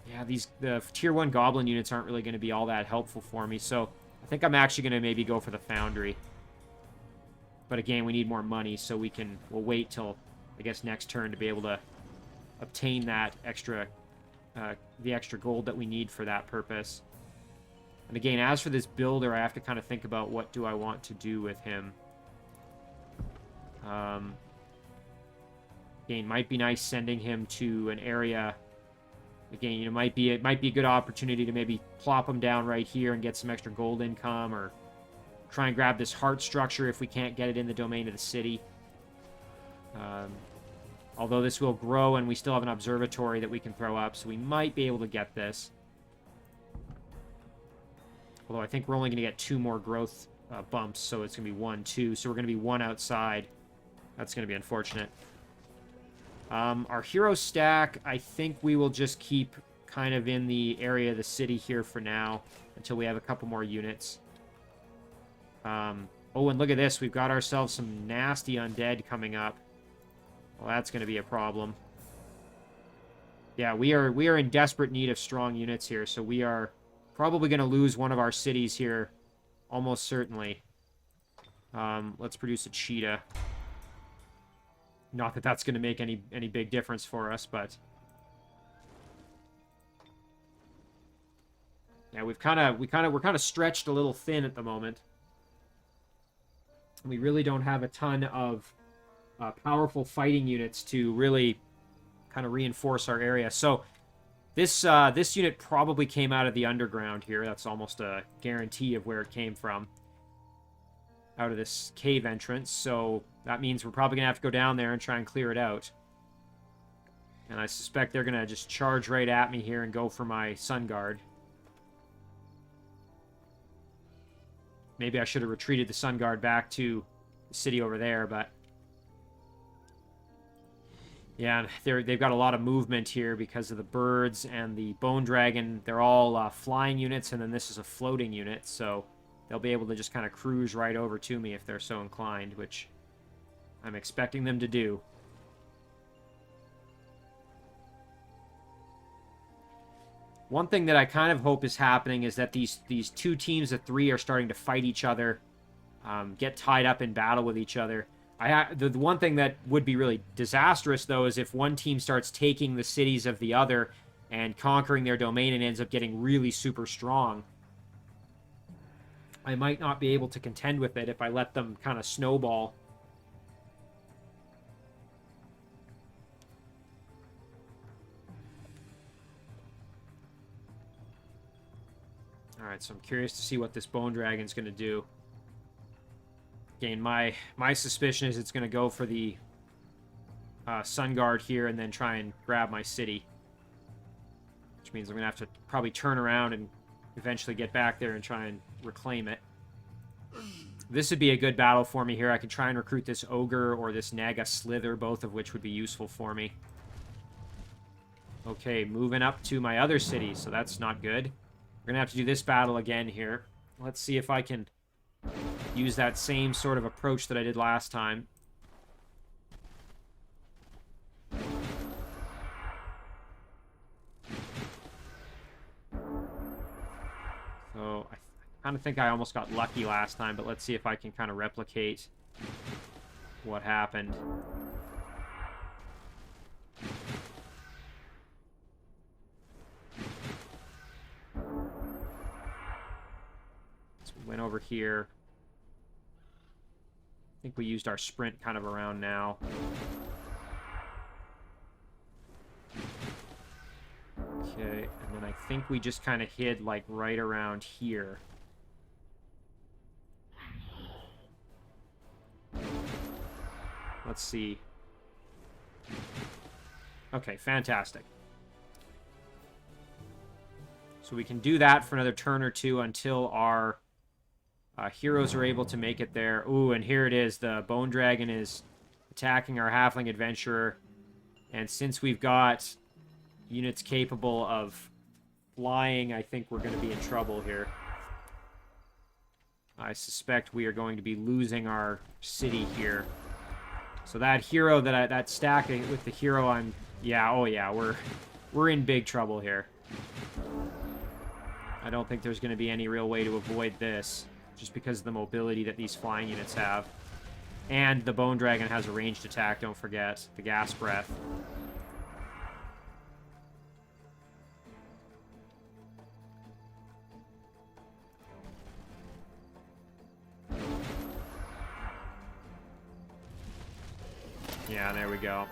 yeah, the tier 1 goblin units aren't really going to be all that helpful for me, so I think I'm actually going to maybe go for the Foundry. But again, we need more money, so we'll wait till, I guess, next turn to be able to obtain that extra, the extra gold that we need for that purpose. And again, as for this builder, I have to kind of think about what do I want to do with him. Again, might be nice sending him to an area. Again, you know, it might be a good opportunity to maybe plop him down right here and get some extra gold income, or try and grab this heart structure if we can't get it in the domain of the city. Although this will grow and we still have an observatory that we can throw up, so we might be able to get this. Although I think we're only going to get 2 more growth bumps, so it's going to be 1, 2. So we're going to be 1 outside. That's going to be unfortunate. Our hero stack, I think we will just keep kind of in the area of the city here for now, until we have a couple more units. Oh, and look at this. We've got ourselves some nasty undead coming up. Well, that's going to be a problem. Yeah, we are in desperate need of strong units here, so we are probably going to lose one of our cities here, almost certainly. Let's produce a cheetah. Not that that's going to make any big difference for us, but yeah, we're kind of stretched a little thin at the moment. We really don't have a ton of powerful fighting units to really kind of reinforce our area. So this unit probably came out of the underground here. That's almost a guarantee of where it came from. Out of this cave entrance. So that means we're probably going to have to go down there and try and clear it out. And I suspect they're going to just charge right at me here and go for my Sun Guard. Maybe I should have retreated the Sun Guard back to the city over there, but yeah, they've got a lot of movement here because of the birds and the Bone Dragon. They're all flying units, and then this is a floating unit, so they'll be able to just kind of cruise right over to me if they're so inclined, which I'm expecting them to do. One thing that I kind of hope is happening is that these 2 teams of 3 are starting to fight each other, get tied up in battle with each other. The one thing that would be really disastrous, though, is if one team starts taking the cities of the other and conquering their domain and ends up getting really super strong. I might not be able to contend with it if I let them kind of snowball. Alright, so I'm curious to see what this Bone Dragon's going to do. Again, my suspicion is it's going to go for the Sun Guard here and then try and grab my city. Which means I'm going to have to probably turn around and eventually get back there and try and reclaim it. This would be a good battle for me here. I could try and recruit this Ogre or this Naga Slither, both of which would be useful for me. Okay, moving up to my other city, so that's not good. We're going to have to do this battle again here. Let's see if I can use that same sort of approach that I did last time. So I kind of think I almost got lucky last time, but let's see if I can kind of replicate what happened. So we went over here. I think we used our sprint kind of around now. Okay, and then I think we just kind of hid like right around here. Let's see. Okay, fantastic. So we can do that for another turn or two until our heroes are able to make it there. Ooh, and here it is. The Bone Dragon is attacking our Halfling Adventurer. And since we've got units capable of flying, I think we're going to be in trouble here. I suspect we are going to be losing our city here. So that hero that stack with the hero, oh yeah, we're in big trouble here. I don't think there's going to be any real way to avoid this, just because of the mobility that these flying units have. And the Bone Dragon has a ranged attack, don't forget, the gas breath. Yeah, there we go.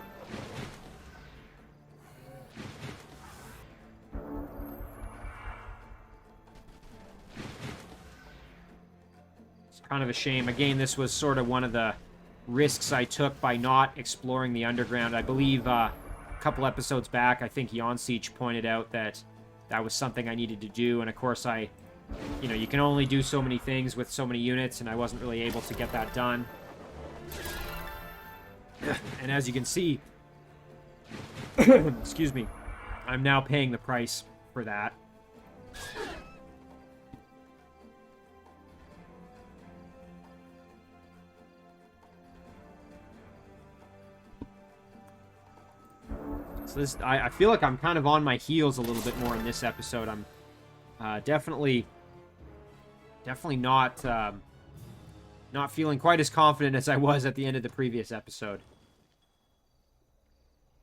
It's kind of a shame. Again, this was sort of one of the risks I took by not exploring the underground. I believe a couple episodes back, I think Yon Siege pointed out that that was something I needed to do, and of course you can only do so many things with so many units, and I wasn't really able to get that done. And as you can see, excuse me, I'm now paying the price for that. So this, I feel like I'm kind of on my heels a little bit more in this episode. I'm definitely not feeling quite as confident as I was at the end of the previous episode.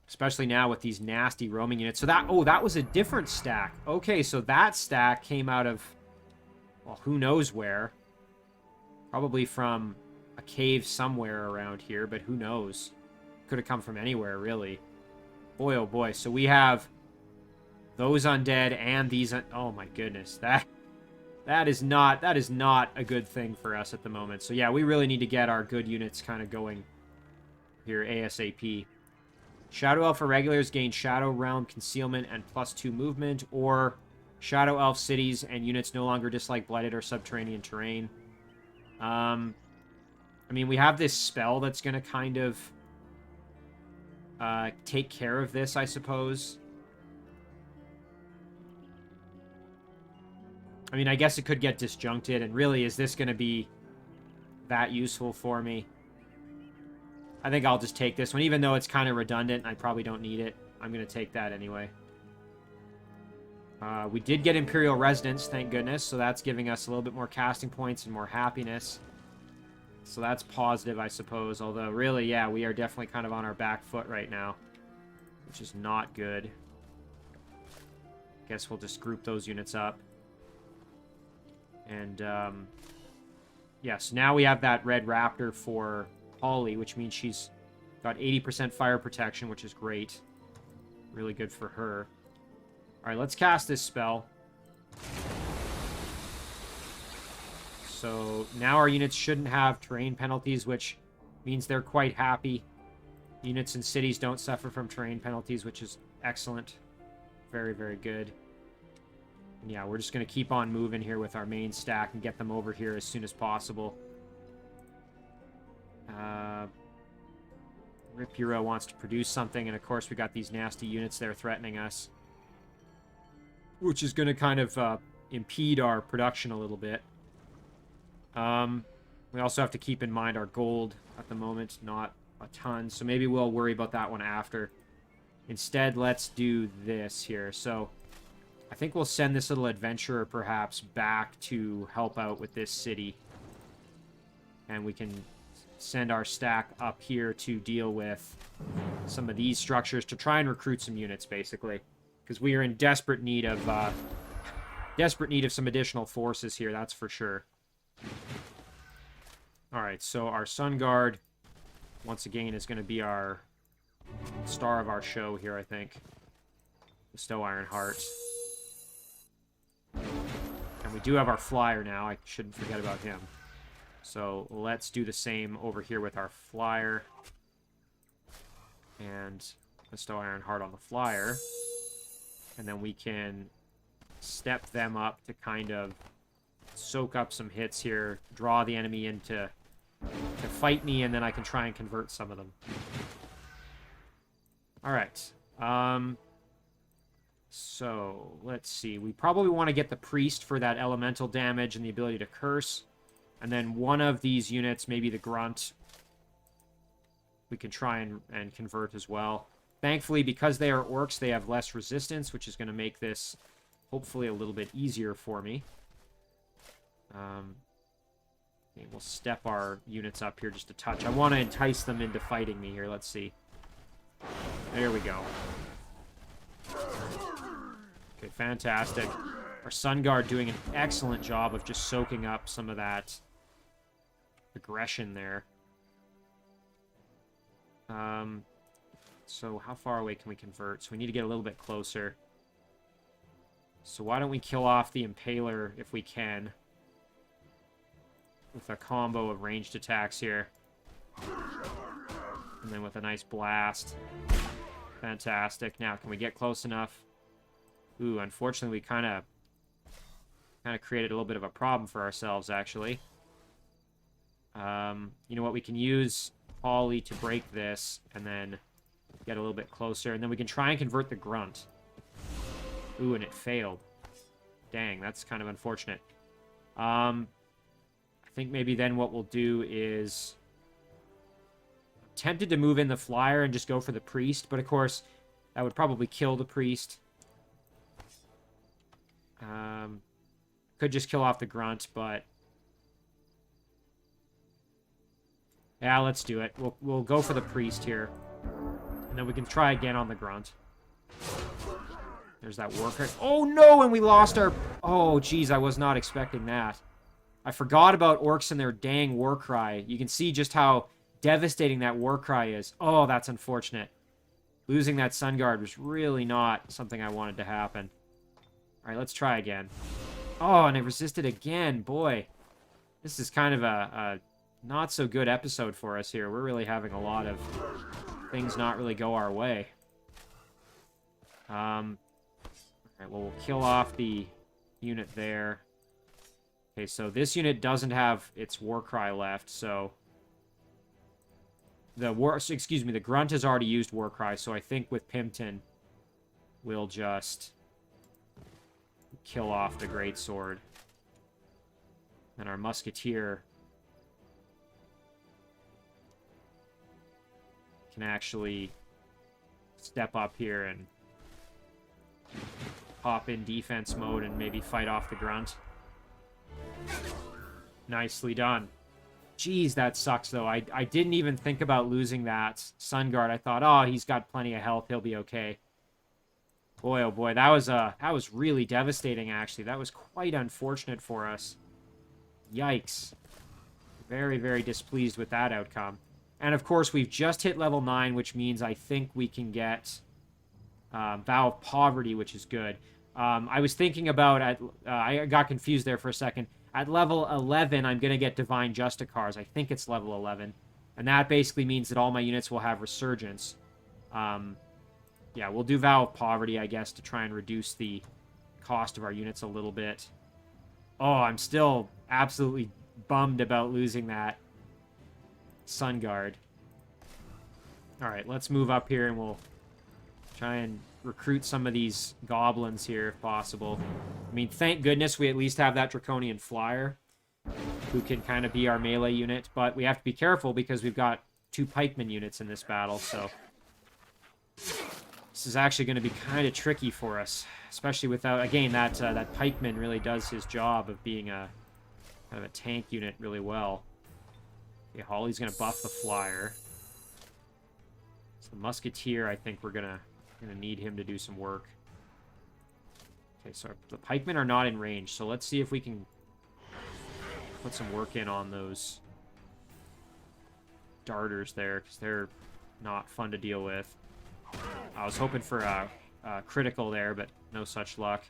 Especially now with these nasty roaming units. So that was a different stack. Okay, so that stack came out of, well, who knows where. Probably from a cave somewhere around here, but who knows. Could have come from anywhere, really. Boy, oh boy. So we have those undead and these... Oh my goodness. That is not a good thing for us at the moment. So yeah, we really need to get our good units kind of going here ASAP. Shadow Elf Irregulars gain Shadow Realm Concealment and +2 movement, or Shadow Elf cities and units no longer dislike blighted or subterranean terrain. I mean, we have this spell that's going to kind of take care of this, I suppose. I mean, I guess it could get disjuncted, and really, is this going to be that useful for me? I think I'll just take this one, even though it's kind of redundant and I probably don't need it. I'm going to take that anyway. We did get Imperial Residence, thank goodness, so that's giving us a little bit more casting points and more happiness. So that's positive, I suppose, although really, yeah, we are definitely kind of on our back foot right now, which is not good. Guess we'll just group those units up. And, yeah, so now we have that Red Raptor for Holly, which means she's got 80% fire protection, which is great. Really good for her. Alright, let's cast this spell. So now our units shouldn't have terrain penalties, which means they're quite happy. Units in cities don't suffer from terrain penalties, which is excellent. Very, very good. And yeah, we're just going to keep on moving here with our main stack and get them over here as soon as possible. Ripuro wants to produce something, and of course we got these nasty units there threatening us, which is going to kind of impede our production a little bit. We also have to keep in mind our gold at the moment, not a ton, so maybe we'll worry about that one after. Instead, let's do this here. So I think we'll send this little adventurer perhaps back to help out with this city, and we can send our stack up here to deal with some of these structures to try and recruit some units, basically, because we are in desperate need of some additional forces here, that's for sure. Alright, so our Sun Guard, once again, is going to be our star of our show here, I think. Bestow Iron Heart. And we do have our flyer now, I shouldn't forget about him. So let's do the same over here with our flyer. And bestow Iron Heart on the flyer. And then we can step them up to kind of soak up some hits here, draw the enemy in to fight me, and then I can try and convert some of them. Alright. So, let's see. We probably want to get the Priest for that elemental damage and the ability to curse. And then one of these units, maybe the grunt, we can try and convert as well. Thankfully, because they are orcs, they have less resistance, which is going to make this hopefully a little bit easier for me. Okay, we'll step our units up here just a touch. I want to entice them into fighting me here. Let's see. There we go. Okay, fantastic. Our Sun Guard doing an excellent job of just soaking up some of that aggression there. So how far away can we convert? So we need to get a little bit closer. So why don't we kill off the Impaler if we can, with a combo of ranged attacks here. And then with a nice blast. Fantastic. Now, can we get close enough? Ooh, unfortunately, we kind of created a little bit of a problem for ourselves, actually. You know what? We can use Holly to break this, and then get a little bit closer, and then we can try and convert the grunt. Ooh, and it failed. Dang, that's kind of unfortunate. I think maybe then what we'll do is... I'm tempted to move in the flyer and just go for the priest, but of course, that would probably kill the priest. Could just kill off the grunt, but... yeah, let's do it. We'll go for the priest here. And then we can try again on the grunt. There's that worker. Oh, no! And we lost our... oh, geez, I was not expecting that. I forgot about orcs and their dang war cry. You can see just how devastating that war cry is. Oh, that's unfortunate. Losing that Sun Guard was really not something I wanted to happen. All right, let's try again. Oh, and it resisted again. Boy, this is kind of a not so good episode for us here. We're really having a lot of things not really go our way. All right, well, we'll kill off the unit there. Okay, so this unit doesn't have its war cry left, so the grunt has already used war cry, so I think with Pimpton we'll just kill off the greatsword. And our musketeer can actually step up here and hop in defense mode and maybe fight off the grunt. Nicely done. Jeez, that sucks, though. I didn't even think about losing that Sun Guard. I thought, oh, he's got plenty of health. He'll be okay. Boy, oh boy, that was really devastating, actually. That was quite unfortunate for us. Yikes. Very, very displeased with that outcome. And, of course, we've just hit level 9, which means I think we can get Vow of Poverty, which is good. I was thinking about... I got confused there for a second. At level 11, I'm going to get Divine Justicars. I think it's level 11. And that basically means that all my units will have Resurgence. Yeah, we'll do Vow of Poverty, I guess, to try and reduce the cost of our units a little bit. Oh, I'm still absolutely bummed about losing that Sun Guard. Alright, let's move up here and we'll try and recruit some of these goblins here if possible. I mean, thank goodness we at least have that Draconian Flyer who can kind of be our melee unit, but we have to be careful because we've got 2 pikeman units in this battle, so this is actually going to be kind of tricky for us, especially without, again, that pikeman really does his job of being a kind of a tank unit really well. Okay, Holly's going to buff the Flyer. So the Musketeer, I think we're going to need him to do some work. Okay, so the pikemen are not in range, so let's see if we can put some work in on those darters there, because they're not fun to deal with. I was hoping for a critical there, but no such luck.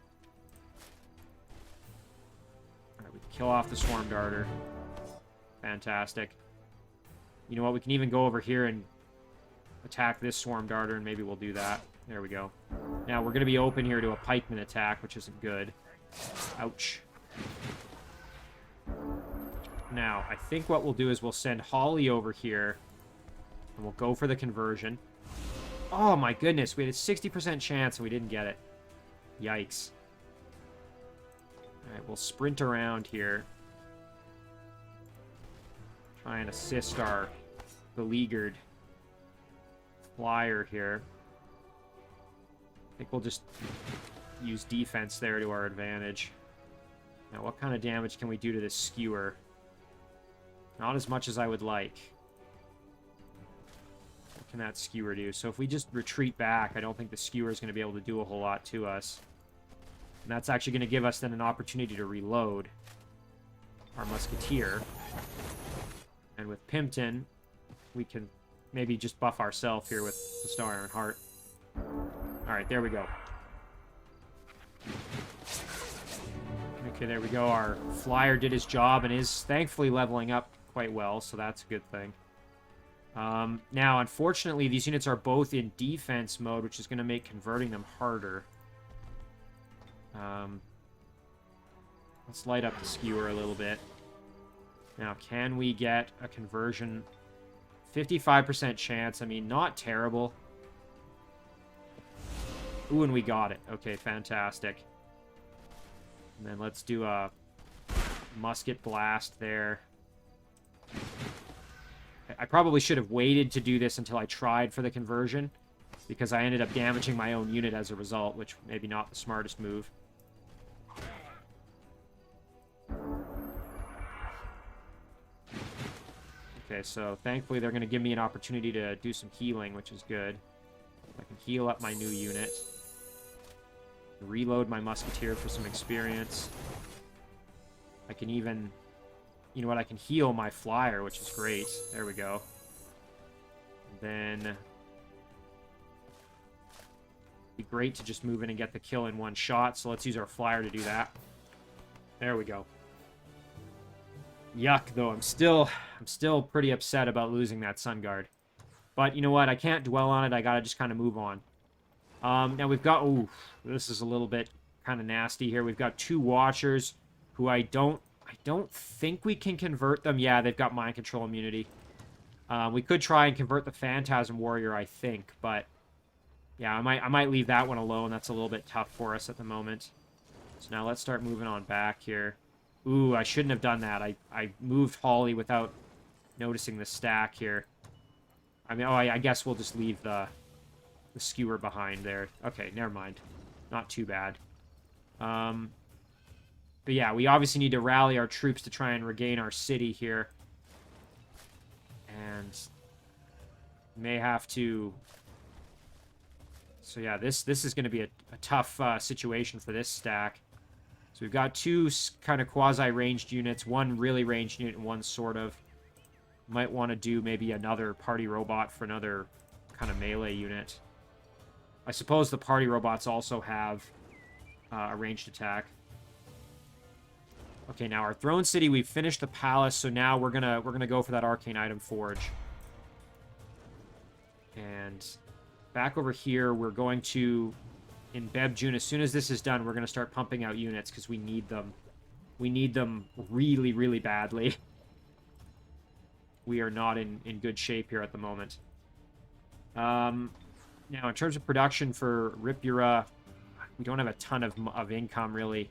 Alright, we can kill off the Swarm Darter. Fantastic. You know what, we can even go over here and attack this Swarm Darter, and maybe we'll do that. There we go. Now, we're going to be open here to a pikeman attack, which isn't good. Ouch. Now, I think what we'll do is we'll send Holly over here, and we'll go for the conversion. Oh, my goodness. We had a 60% chance, and we didn't get it. Yikes. Alright, we'll sprint around here. try and assist our beleaguered flyer here. I think we'll just use defense there to our advantage. Now, what kind of damage can we do to this skewer? Not as much as I would like. What can that skewer do? So if we just retreat back, I don't think the skewer is going to be able to do a whole lot to us. And that's actually going to give us then an opportunity to reload our musketeer. And with Pimpton, we can maybe just buff ourselves here with the Star Iron Heart. Alright, there we go. Okay, there we go. Our flyer did his job and is thankfully leveling up quite well, so that's a good thing. Now, unfortunately, these units are both in defense mode, which is going to make converting them harder. Let's light up the skewer a little bit. Now, can we get a conversion? 55% chance. I mean, not terrible. Ooh, and we got it. Okay, fantastic. And then let's do a musket blast there. I probably should have waited to do this until I tried for the conversion, because I ended up damaging my own unit as a result, which maybe not the smartest move. Okay, so thankfully they're going to give me an opportunity to do some healing, which is good. I can heal up my new unit. Reload my musketeer for some experience. I can even... You know what? I can heal my flyer, which is great. There we go. And then... It'd be great to just move in and get the kill in one shot, so let's use our flyer to do that. There we go. Yuck, though. I'm still pretty upset about losing that Sun Guard. But you know what? I can't dwell on it. I gotta just kind of move on. Now we've got... Ooh, this is a little bit kind of nasty here. We've got two Watchers who I don't think we can convert them. Yeah, they've got mind control immunity. We could try and convert the Phantasm Warrior, I think, but yeah, I might leave that one alone. That's a little bit tough for us at the moment. So now let's start moving on back here. Ooh, I shouldn't have done that. I moved Holly without noticing the stack here. I mean, I guess we'll just leave the skewer behind there. Okay, never mind. Not too bad. But yeah, we obviously need to rally our troops to try and regain our city here. And may have to... So yeah, this is going to be a tough situation for this stack. So we've got two kind of quasi-ranged units, one really ranged unit and one sort of. Might want to do maybe another party robot for another kind of melee unit. I suppose the party robots also have a ranged attack. Okay, now our throne city, we've finished the palace, so now we're gonna go for that arcane item forge. And back over here, we're going to, in Bebjun, as soon as this is done, we're gonna start pumping out units because we need them. We need them really, really badly. We are not in good shape here at the moment. Now, in terms of production for Ripura, we don't have a ton of income, really.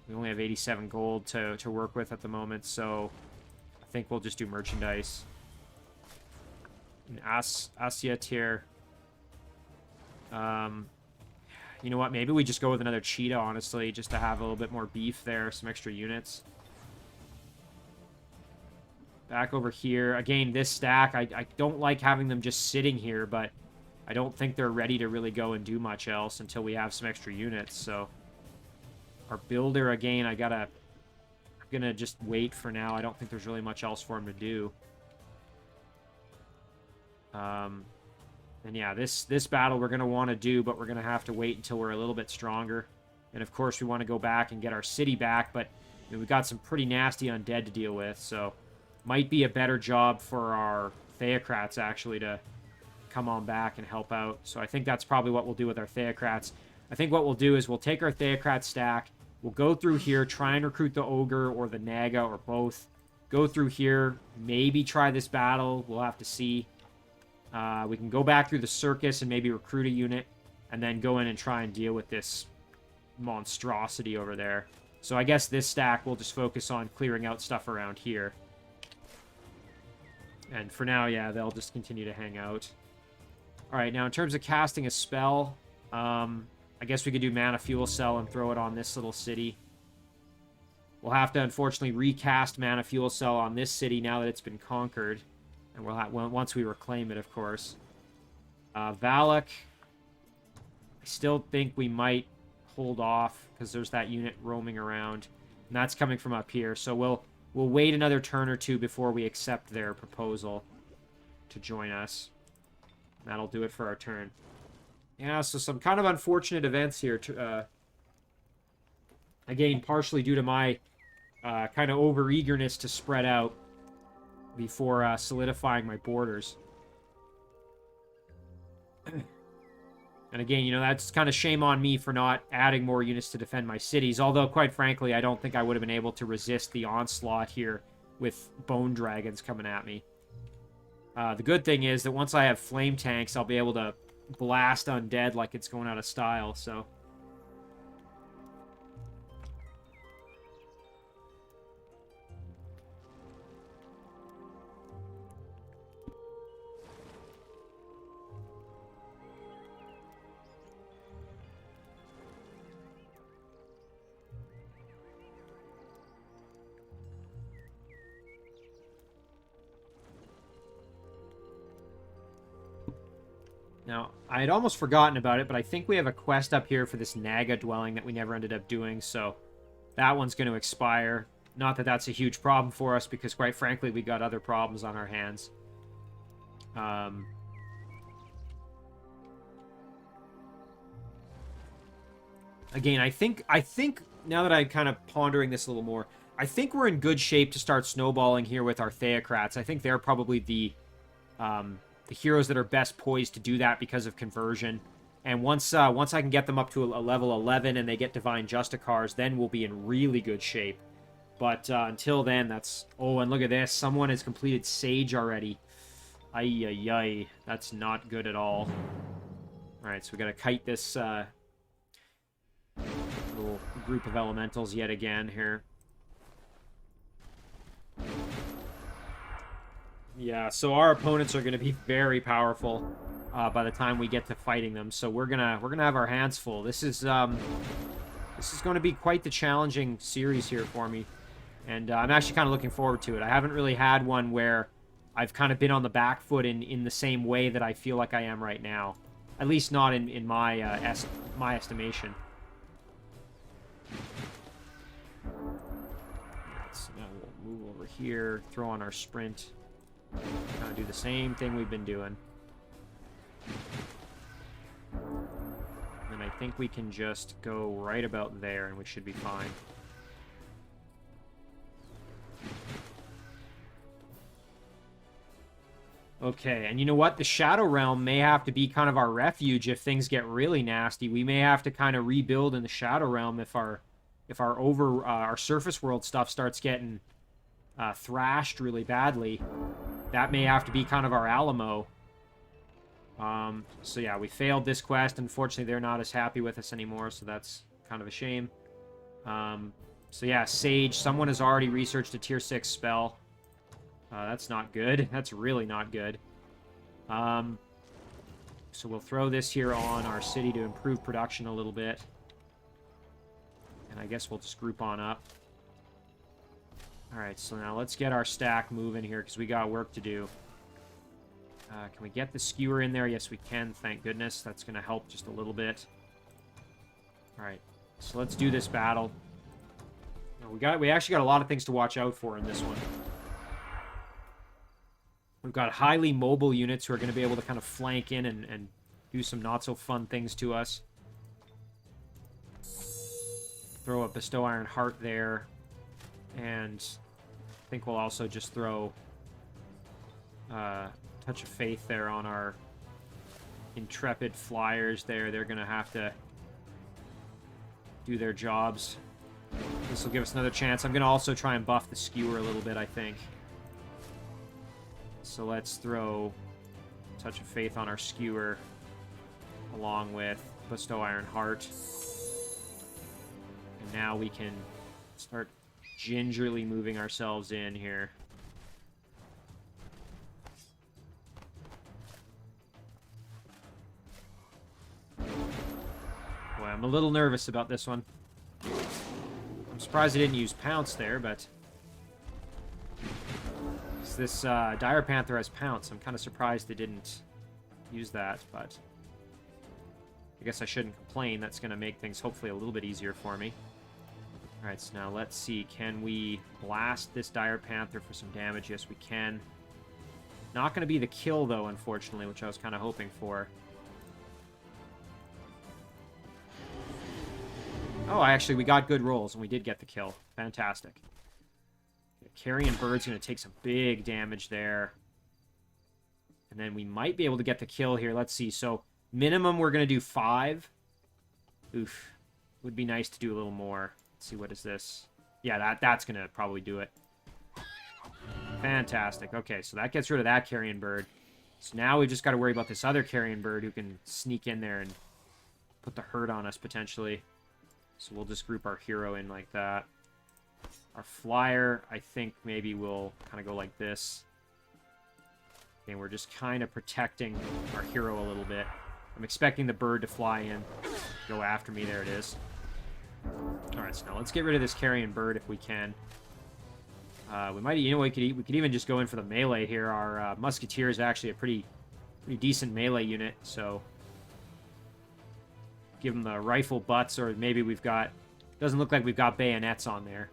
We only have 87 gold to work with at the moment, so I think we'll just do merchandise. And Asia tier. You know what? Maybe we just go with another cheetah, honestly, just to have a little bit more beef there, some extra units. Back over here. Again, this stack, I don't like having them just sitting here, but I don't think they're ready to really go and do much else until we have some extra units, so... Our builder, again, I'm gonna just wait for now. I don't think there's really much else for him to do. And yeah, this battle we're gonna want to do, but we're gonna have to wait until we're a little bit stronger. And of course, we want to go back and get our city back, but you know, we've got some pretty nasty undead to deal with, so might be a better job for our Theocrats, actually, to come on back and help out. So I think that's probably what we'll do with our Theocrats. I think what we'll do is we'll take our Theocrat stack, we'll go through here, try and recruit the Ogre or the Naga or both. Go through here, maybe try this battle. We'll have to see. We can go back through the circus and maybe recruit a unit, and then go in and try and deal with this monstrosity over there. So I guess this stack will just focus on clearing out stuff around here. And for now, yeah, they'll just continue to hang out. Alright, now in terms of casting a spell, I guess we could do Mana Fuel Cell and throw it on this little city. We'll have to, unfortunately, recast Mana Fuel Cell on this city now that it's been conquered. And we'll have, once we reclaim it, of course. Valak, I still think we might hold off, because there's that unit roaming around. And that's coming from up here, so we'll wait another turn or two before we accept their proposal to join us. That'll do it for our turn. Yeah, so some kind of unfortunate events here. Again, partially due to my kind of over-eagerness to spread out before solidifying my borders. And again, you know, that's kind of shame on me for not adding more units to defend my cities. Although, quite frankly, I don't think I would have been able to resist the onslaught here with bone dragons coming at me. The good thing is that once I have flame tanks, I'll be able to blast undead like it's going out of style, so... Now, I had almost forgotten about it, but I think we have a quest up here for this Naga dwelling that we never ended up doing, so that one's going to expire. Not that that's a huge problem for us, because quite frankly, we got other problems on our hands. Again, I think, now that I'm kind of pondering this a little more, I think we're in good shape to start snowballing here with our Theocrats. I think they're probably the heroes that are best poised to do that because of conversion. And once I can get them up to a level 11 and they get Divine Justicars, then we'll be in really good shape. But until then, that's... Oh, and look at this. Someone has completed Sage already. Ay, ay, ay. That's not good at all. Alright, so we gotta kite this little group of elementals yet again here. Yeah, so our opponents are going to be very powerful by the time we get to fighting them. So we're gonna have our hands full. This is going to be quite the challenging series here for me, and I'm actually kind of looking forward to it. I haven't really had one where I've kind of been on the back foot in the same way that I feel like I am right now. At least not in my my estimation. So now we'll move over here, throw on our sprint. Kind of do the same thing we've been doing. And I think we can just go right about there and we should be fine. Okay, and you know what? The Shadow Realm may have to be kind of our refuge if things get really nasty. We may have to kind of rebuild in the Shadow Realm if our surface world stuff starts getting thrashed really badly. That may have to be kind of our Alamo. So yeah, we failed this quest. Unfortunately, they're not as happy with us anymore, so that's kind of a shame. So yeah, Sage. Someone has already researched a tier 6 spell. That's not good. That's really not good. So we'll throw this here on our city to improve production a little bit. And I guess we'll just group on up. Alright, so now let's get our stack moving here, because we got work to do. Can we get the skewer in there? Yes, we can, thank goodness. That's going to help just a little bit. Alright, so let's do this battle. Now, we actually got a lot of things to watch out for in this one. We've got highly mobile units who are going to be able to kind of flank in and do some not-so-fun things to us. Throw a Bestow Iron Heart there. And I think we'll also just throw Touch of Faith there on our Intrepid Flyers there. They're going to have to do their jobs. This will give us another chance. I'm going to also try and buff the Skewer a little bit, I think. So let's throw Touch of Faith on our Skewer along with Bestow Iron Heart. And now we can start gingerly moving ourselves in here. I'm a little nervous about this one. I'm surprised I didn't use Pounce there, but... This Dire Panther has Pounce. I'm kind of surprised they didn't use that, but... I guess I shouldn't complain. That's going to make things hopefully a little bit easier for me. Alright, so now let's see. Can we blast this Dire Panther for some damage? Yes, we can. Not going to be the kill, though, unfortunately, which I was kind of hoping for. Oh, actually, we got good rolls, and we did get the kill. Fantastic. Carrion Bird's going to take some big damage there. And then we might be able to get the kill here. Let's see. So, minimum, we're going to do 5. Oof. Would be nice to do a little more. Let's see, what is this? Yeah, that's going to probably do it. Fantastic. Okay, so that gets rid of that Carrion Bird. So now we've just got to worry about this other Carrion Bird who can sneak in there and put the hurt on us, potentially. So we'll just group our hero in like that. Our flyer, I think maybe we'll kind of go like this. And we're just kind of protecting our hero a little bit. I'm expecting the bird to fly in. Go after me. There it is. Alright, so now let's get rid of this Carrion Bird if we can. We might, you know, we could even just go in for the melee here. Our Musketeer is actually a pretty decent melee unit, so... Give them the rifle butts, or maybe we've got... Doesn't look like we've got bayonets on there.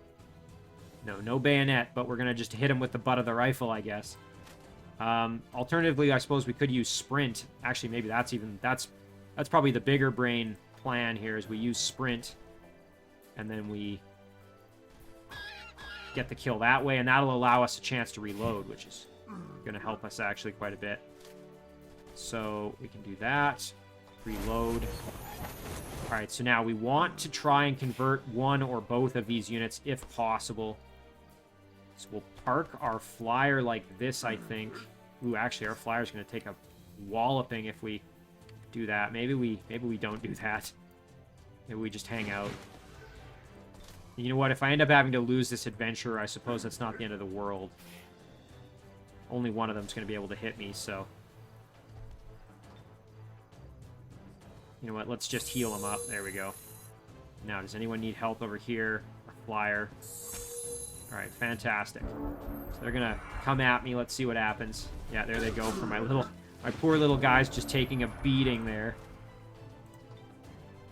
No bayonet, but we're going to just hit him with the butt of the rifle, I guess. Alternatively, I suppose we could use Sprint. Actually, maybe that's probably the bigger brain plan here, is we use Sprint, and then we get the kill that way, and that'll allow us a chance to reload, which is going to help us actually quite a bit. So we can do that. Reload. Alright, so now we want to try and convert one or both of these units if possible. So we'll park our flyer like this, I think. Ooh, actually, our flyer's going to take a walloping if we do that. Maybe we don't do that. Maybe we just hang out. You know what? If I end up having to lose this adventurer, I suppose that's not the end of the world. Only one of them's going to be able to hit me, so... You know what? Let's just heal him up. There we go. Now, does anyone need help over here? Our flyer. Alright, fantastic. So they're gonna come at me. Let's see what happens. Yeah, there they go for my poor little guys just taking a beating there.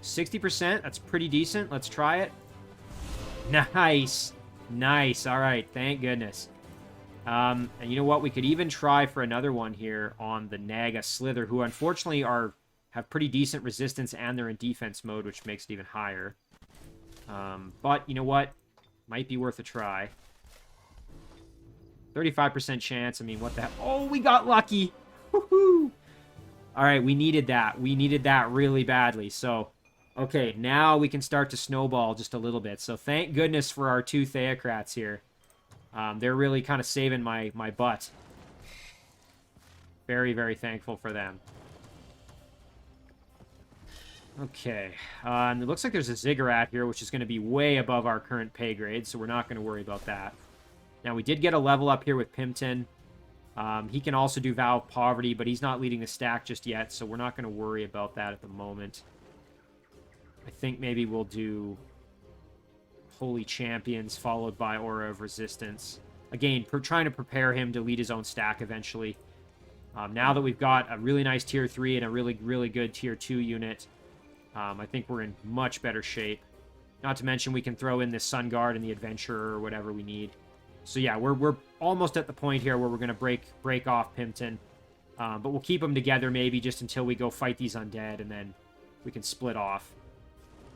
60%? That's pretty decent. Let's try it. Nice. Nice. Alright, thank goodness. And you know what? We could even try for another one here on the Naga Slither, who unfortunately have pretty decent resistance, and they're in defense mode, which makes it even higher. But, you know what? Might be worth a try. 35% chance. I mean, what the hell? Oh, we got lucky! Woohoo! Alright, we needed that. We needed that really badly. So, okay, now we can start to snowball just a little bit. So, thank goodness for our 2 Theocrats here. They're really kind of saving my butt. Very, very thankful for them. Okay, and it looks like there's a Ziggurat here, which is going to be way above our current pay grade, so we're not going to worry about that. Now, we did get a level up here with Pimpton. He can also do Vow of Poverty, but he's not leading the stack just yet, so we're not going to worry about that at the moment. I think maybe we'll do Holy Champions, followed by Aura of Resistance. Again, trying to prepare him to lead his own stack eventually. Now that we've got a really nice Tier 3 and a really, really good Tier 2 unit... I think we're in much better shape. Not to mention we can throw in this Sun Guard and the Adventurer or whatever we need. So yeah, we're almost at the point here where we're going to break off Pimpton. But we'll keep them together maybe just until we go fight these undead, and then we can split off.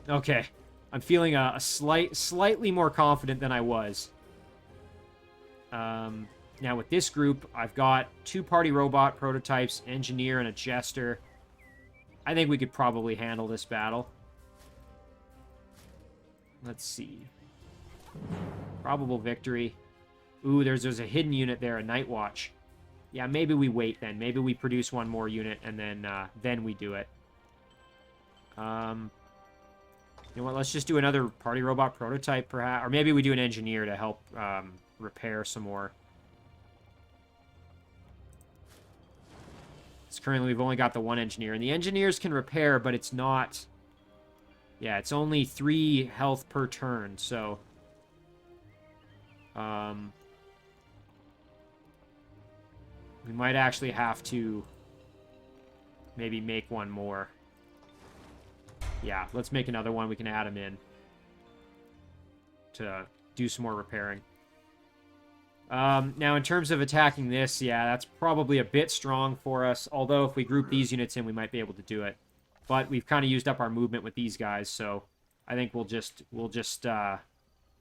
Okay, I'm feeling a slightly more confident than I was. Now with this group, I've got 2 party robot prototypes, engineer, and a jester. I think we could probably handle this battle. Let's see. Probable victory. Ooh, there's a hidden unit there, a Night Watch. Yeah, maybe we wait then. Maybe we produce one more unit and then we do it. You know what? Let's just do another party robot prototype, perhaps, or maybe we do an engineer to help repair some more. Currently, we've only got the 1 engineer, and the engineers can repair, but it's not Yeah, it's only 3 health per turn, so... we might actually have to maybe make one more. Yeah, let's make another one. We can add him in to do some more repairing. Now, in terms of attacking this, yeah, that's probably a bit strong for us. Although, if we group these units in, we might be able to do it. But we've kind of used up our movement with these guys, so I think we'll just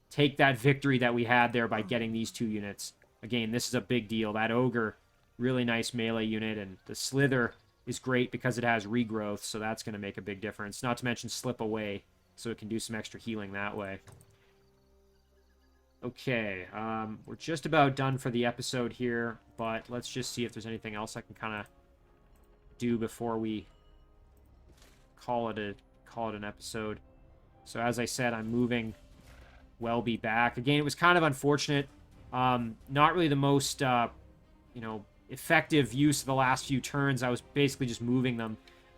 take that victory that we had there by getting these 2 units. Again, this is a big deal. That Ogre, really nice melee unit, and the Slither is great because it has regrowth, so that's going to make a big difference. Not to mention Slip Away, so it can do some extra healing that way. Okay, we're just about done for the episode here, but let's just see if there's anything else I can kind of do before we call it an episode. So as I said, I'm moving Welby back. Again, it was kind of unfortunate. Not really the most, effective use of the last few turns. I was basically just moving them,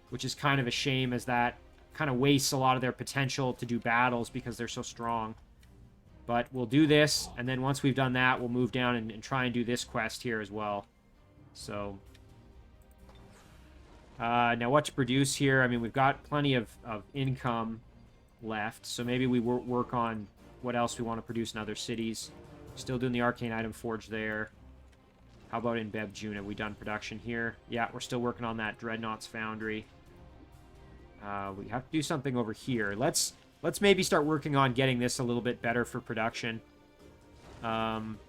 which is kind of a shame, as that kind of wastes a lot of their potential to do battles because they're so strong. But we'll do this, and then once we've done that, we'll move down and try and do this quest here as well. So, now what to produce here? I mean, we've got plenty of income left, so maybe we work on what else we want to produce in other cities. Still doing the Arcane Item Forge there. How about in Bebjune? Have we done production here? Yeah, we're still working on that Dreadnought's Foundry. We have to do something over here. Let's maybe start working on getting this a little bit better for production. Again,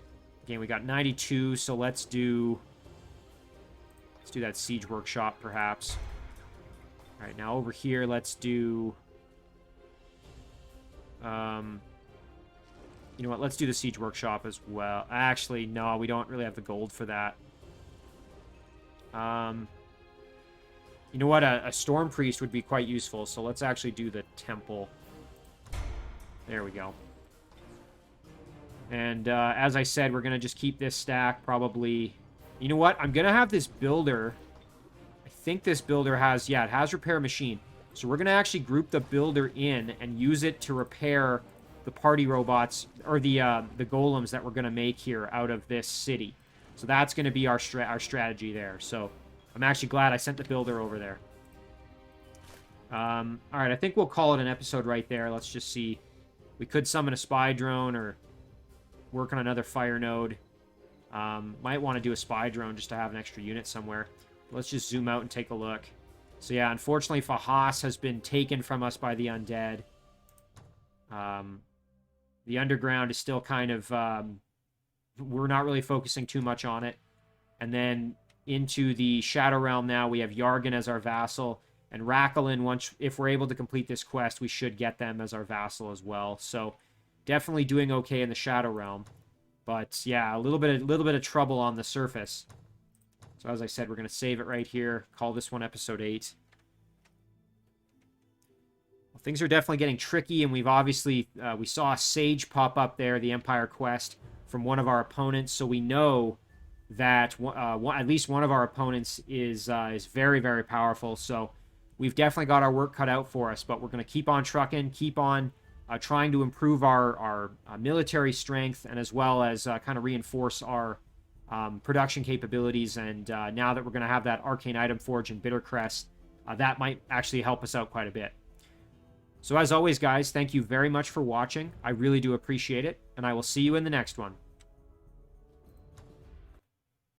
we got 92, so let's do that Siege Workshop, perhaps. All right, now over here, let's do... you know what, let's do the Siege Workshop as well. Actually, no, we don't really have the gold for that. You know what, a Storm Priest would be quite useful, so let's actually do the Temple. There we go. And as I said, we're going to just keep this stack probably... You know what, I'm going to have this builder... I think this builder has... Yeah, it has Repair Machine. So we're going to actually group the builder in and use it to repair the party robots, or the golems that we're going to make here out of this city. So that's going to be our strategy there. So I'm actually glad I sent the builder over there. All right, I think we'll call it an episode right there. Let's just see. We could summon a spy drone or work on another fire node. Might want to do a spy drone just to have an extra unit somewhere. Let's just zoom out and take a look. So yeah, unfortunately, Fahas has been taken from us by the undead. The underground is still kind of... we're not really focusing too much on it. And then into the Shadow Realm now, we have Yargan as our vassal. And Rakalin, if we're able to complete this quest, we should get them as our vassal as well. So definitely doing okay in the Shadow Realm. But yeah, a little bit of trouble on the surface. So as I said, we're going to save it right here. Call this one episode 8. Well, things are definitely getting tricky, and we've obviously... we saw a Sage pop up there, the Empire quest, from one of our opponents. So we know that at least one of our opponents is very, very powerful. So we've definitely got our work cut out for us, but we're going to keep on trucking, keep on trying to improve our military strength, and as well as kind of reinforce our production capabilities. And now that we're going to have that Arcane Item Forge and Bittercrest, that might actually help us out quite a bit. So as always, guys, thank you very much for watching. I really do appreciate it, and I will see you in the next one.